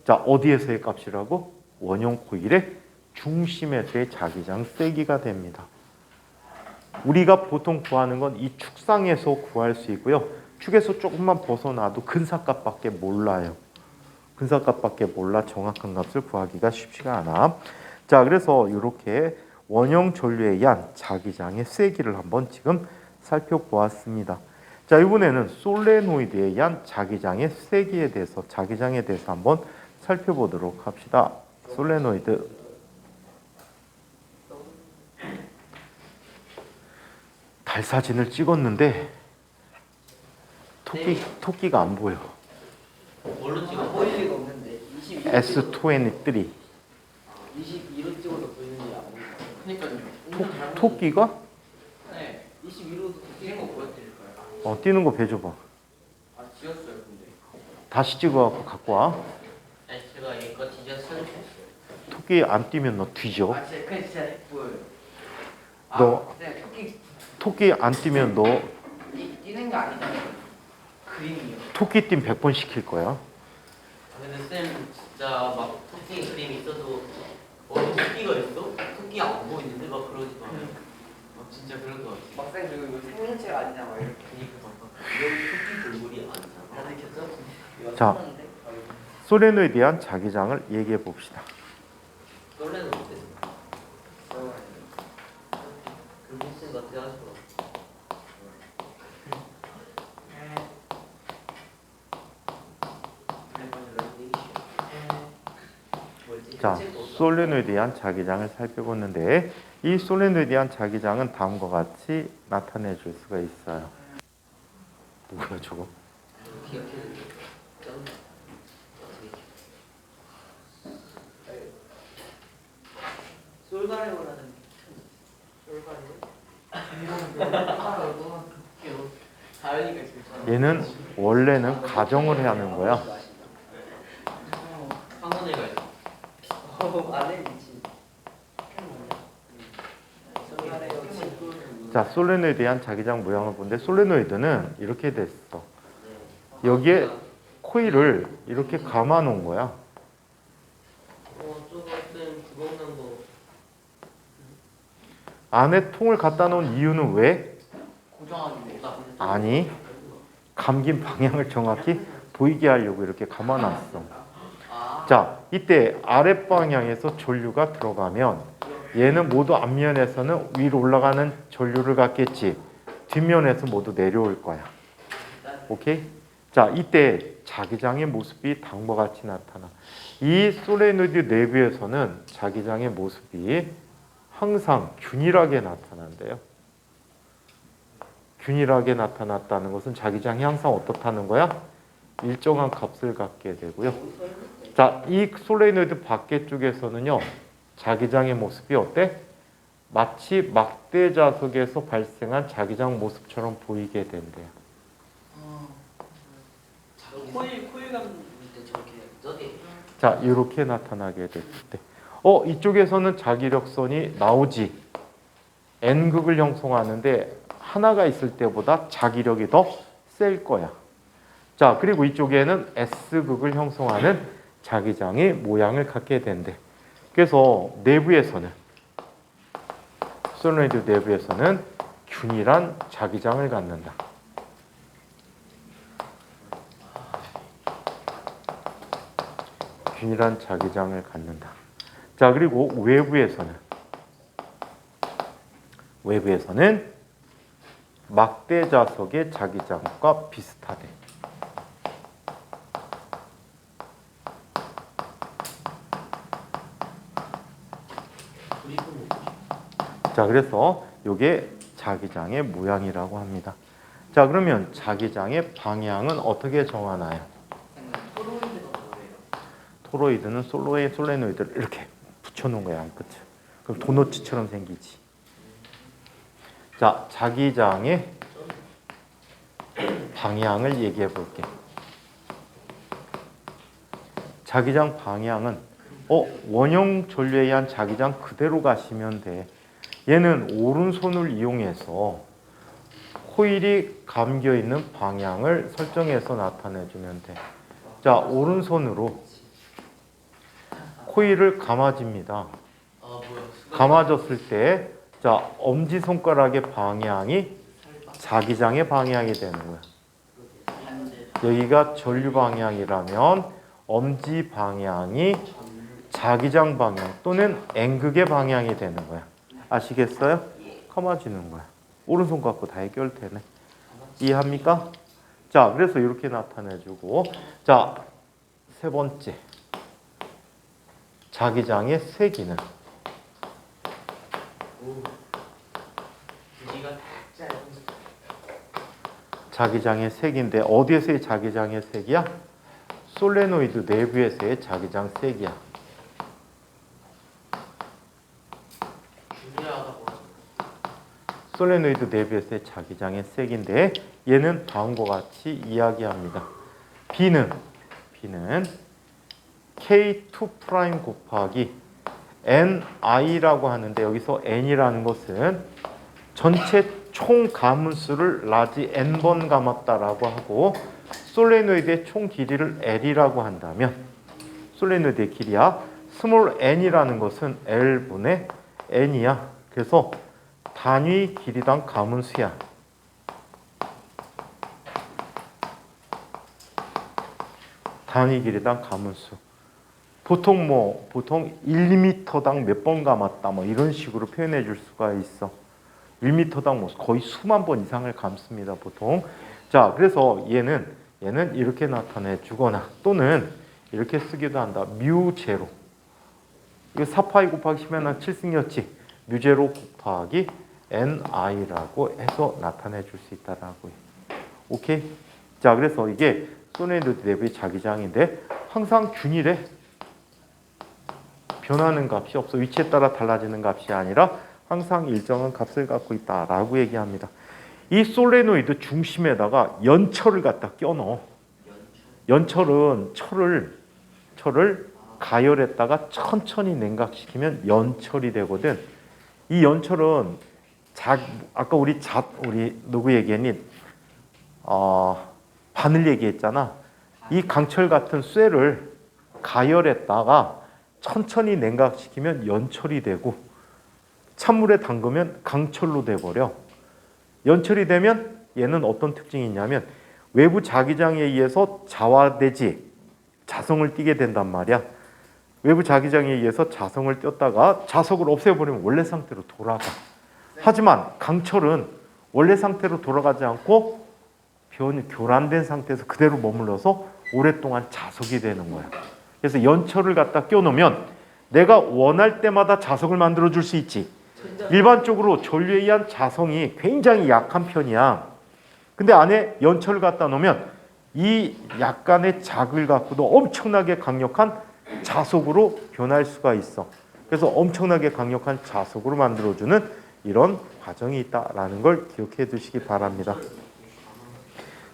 자, 어디에서의 값이라고? 원형 코일의 중심에서의 자기장 세기가 됩니다. 우리가 보통 구하는 건 이 축상에서 구할 수 있고요. 축에서 조금만 벗어나도 근사값밖에 몰라요. 근사값밖에 몰라 정확한 값을 구하기가 쉽지가 않아. 자, 그래서 이렇게 원형 전류에 의한 자기장의 세기를 한번 지금 살펴보았습니다. 자, 이번에는 솔레노이드에 의한 자기장의 세기에 대해서 자기장에 대해서 한번 살펴보도록 합시다. 솔레노이드. 달 사진을 찍었는데 토끼가 안 보여. 뭘로 찍어? 보일 리가 없는데 22로 S23. 22로 찍어도 보이는지 안 보이죠. 그러니까요. 토끼가? 네. 22로도 뛰는 거 보여드릴까요? 뛰는 거 배줘봐. 아 지었어요 근데. 다시 찍어갖고 갖고 와. 아니 제가 이거 진짜 찾았어요. 토끼 안 뛰면 너 뒤져. 아, 진짜 진짜 보여요. 너- 네, 토끼 안 뛰면 너 뛰는 게 아니잖아요. 그림이요. 토끼 뛴 100번 시킬 거야. 근데 쌤 진짜 막 토끼 그림 있어도 토끼가 있어? 토끼 안 보이는데 막 그러지 마. 진짜 그럴 것 같아. 막상 그리고 이거 생명체가 아니냐 막 이렇게. 그니까 여기 토끼 돌고리 아니잖아. 다들 겹쳤는데. 자. 소레노에 대한 자기장을 얘기해 봅시다. 원래는 어때? 그럼 쌤 어떻게 하시고? 자, 솔레노이드에 대한 자기장을 살펴보는데 이 솔레노이드에 대한 자기장은 다음과 같이 나타내 줄 수가 있어요. 뭐야 저거? 솔가레오라는 다현이가 제일 잘. 얘는 원래는 가정을 해야 하는 거야. 학원에 가 있어. 안에 미친. 자, 솔레노이드에 대한 자기장 모양을 보는데 솔레노이드는 이렇게 됐어. 여기에 코일을 이렇게 감아 놓은 거야. 저거 쌤 구멍 난 거. 안에 통을 갖다 놓은 이유는 왜? 고정하기 위해. 아니, 감긴 방향을 정확히 보이게 하려고 이렇게 감아 놨어. 자, 이때 아랫방향에서 전류가 들어가면 얘는 모두 앞면에서는 위로 올라가는 전류를 갖겠지. 뒷면에서 모두 내려올 거야. 오케이? 자, 이때 자기장의 모습이 다음과 같이 나타나. 이 솔레노이드 내부에서는 자기장의 모습이 항상 균일하게 나타난대요. 균일하게 나타났다는 것은 자기장이 항상 어떻다는 거야? 일정한 값을 갖게 되고요. 자, 이 솔레노이드 밖에 쪽에서는요, 자기장의 모습이 어때? 마치 막대 자석에서 발생한 자기장 모습처럼 보이게 된대요. 코일 감을 때 저렇게 저기. 자, 이렇게 나타나게 될 때, 이쪽에서는 자기력선이 나오지. N극을 형성하는데 하나가 있을 때보다 자기력이 더 셀 거야. 자, 그리고 이쪽에는 S극을 형성하는 자기장의 모양을 갖게 된대. 그래서 내부에서는 솔레노이드 내부에서는 균일한 자기장을 갖는다. 균일한 자기장을 갖는다. 자, 그리고 외부에서는 막대 자석의 자기장과 비슷하대. 자, 그래서 이게 자기장의 모양이라고 합니다. 자, 그러면 자기장의 방향은 어떻게 정하나요? 토로이드는 솔레노이드를 이렇게 붙여놓은 거야, 끝을. 그럼 도너츠처럼 생기지. 자, 자기장의 방향을 얘기해 볼게. 자기장 방향은 원형 전류에 의한 자기장 그대로 가시면 돼. 얘는 오른손을 이용해서 코일이 감겨 있는 방향을 설정해서 나타내 주면 돼. 자, 오른손으로 코일을 감아줍니다. 감아줬을 때, 자, 엄지손가락의 방향이 자기장의 방향이 되는 거야. 여기가 전류 방향이라면 엄지 방향이 자기장 방향 또는 N극의 방향이 되는 거야. 아시겠어요? 감아주는 거야. 오른손 갖고 다 해결되네. 이해합니까? 자, 그래서 이렇게 나타내주고, 자, 세 번째. 자기장의 세기는 자기장의 색인데 어디에서의 자기장의 색이야? 솔레노이드 내부에서의 자기장 색이야. 솔레노이드 내부에서의 자기장의 색인데 얘는 다음과 같이 이야기합니다. B는 K2' 곱하기 NI라고 하는데 여기서 N이라는 것은 전체 총 가문수를 라지 N번 감았다라고 하고 솔레노이드의 총 길이를 L이라고 한다면 솔레노이드의 길이야. 스몰 n이라는 것은 L분의 N이야. 그래서 단위 길이당 가문수야. 단위 길이당 가문수. 보통 1m당 몇 번 감았다 이런 식으로 표현해 줄 수가 있어. 1m당 거의 수만 번 이상을 감습니다, 보통. 자, 그래서 얘는 이렇게 나타내 주거나 또는 이렇게 쓰기도 한다. 뮤 제로. 이거 4파이 곱하기 10은 7승이었지. 뮤 제로 곱하기 ni라고 해서 나타내 줄 수 있다라고 해. 오케이? 자, 그래서 이게 솔레노이드 내부의 자기장인데 항상 균일해. 변하는 값이 없어. 위치에 따라 달라지는 값이 아니라 항상 일정한 값을 갖고 있다라고 얘기합니다. 이 솔레노이드 중심에다가 연철을 갖다 껴넣어. 연철은 철을 가열했다가 천천히 냉각시키면 연철이 되거든. 이 연철은 아까 우리 누구 얘기했니? 바늘 얘기했잖아. 이 강철 같은 쇠를 가열했다가 천천히 냉각시키면 연철이 되고 찬물에 담그면 강철로 돼버려. 연철이 되면 얘는 어떤 특징이 있냐면 외부 자기장에 의해서 자화되지 자성을 띠게 된단 말이야. 외부 자기장에 의해서 자성을 띄었다가 자석을 없애버리면 원래 상태로 돌아가. 하지만 강철은 원래 상태로 돌아가지 않고 교란된 상태에서 그대로 머물러서 오랫동안 자석이 되는 거야. 그래서 연철을 갖다 껴놓으면 내가 원할 때마다 자석을 만들어 줄 수 있지. 일반적으로 전류에 의한 자성이 굉장히 약한 편이야. 근데 안에 연철을 갖다 놓으면 이 약간의 작을 갖고도 엄청나게 강력한 자석으로 변할 수가 있어. 그래서 엄청나게 강력한 자석으로 만들어주는 이런 과정이 있다라는 걸 기억해 두시기 바랍니다.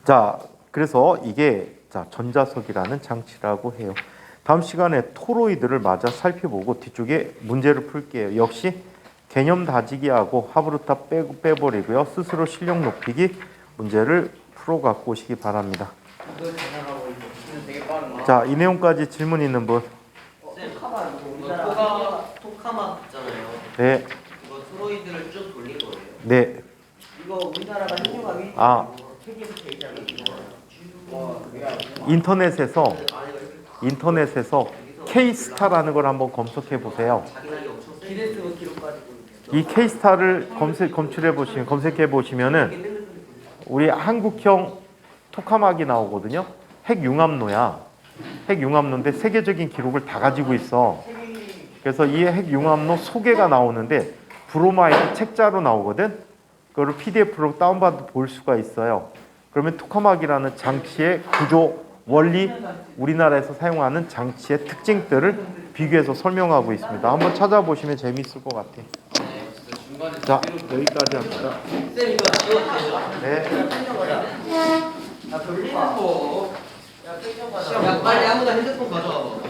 자, 그래서 이게 전자석이라는 장치라고 해요. 다음 시간에 토로이드를 마저 살펴보고 뒤쪽에 문제를 풀게요. 역시 개념 다지기하고 하브루타 빼버리고요. 스스로 실력 높이기 문제를 풀어 갖고 오시기 바랍니다. 자, 이 내용까지 질문 있는 분? 토카마 있잖아요. 네. 이거 토로이드를 쭉 돌린 거예요. 네. 이거 우리나라가 핵융합이 아. 핵에서 제일장이 인터넷에서 K스타라는 걸 한번 검색해 보세요. 기네스 기록 가지고 이 K스타를 검색해 보시면은 우리 한국형 토카막이 나오거든요. 핵융합로야. 핵융합로인데 세계적인 기록을 다 가지고 있어. 그래서 이 핵융합로 소개가 나오는데 브로마이드 책자로 나오거든. 그거를 PDF로 다운받아 볼 수가 있어요. 그러면 토카막이라는 장치의 구조, 원리, 우리나라에서 사용하는 장치의 특징들을 비교해서 설명하고 있습니다. 한번 찾아보시면 재미있을 것 같아요. 자, 여기까지 합니다. 쌤 이거 지워주세요. 네. 야 돌리는 거. 야 야 빨리 아무나 핸드폰 가져와 봐.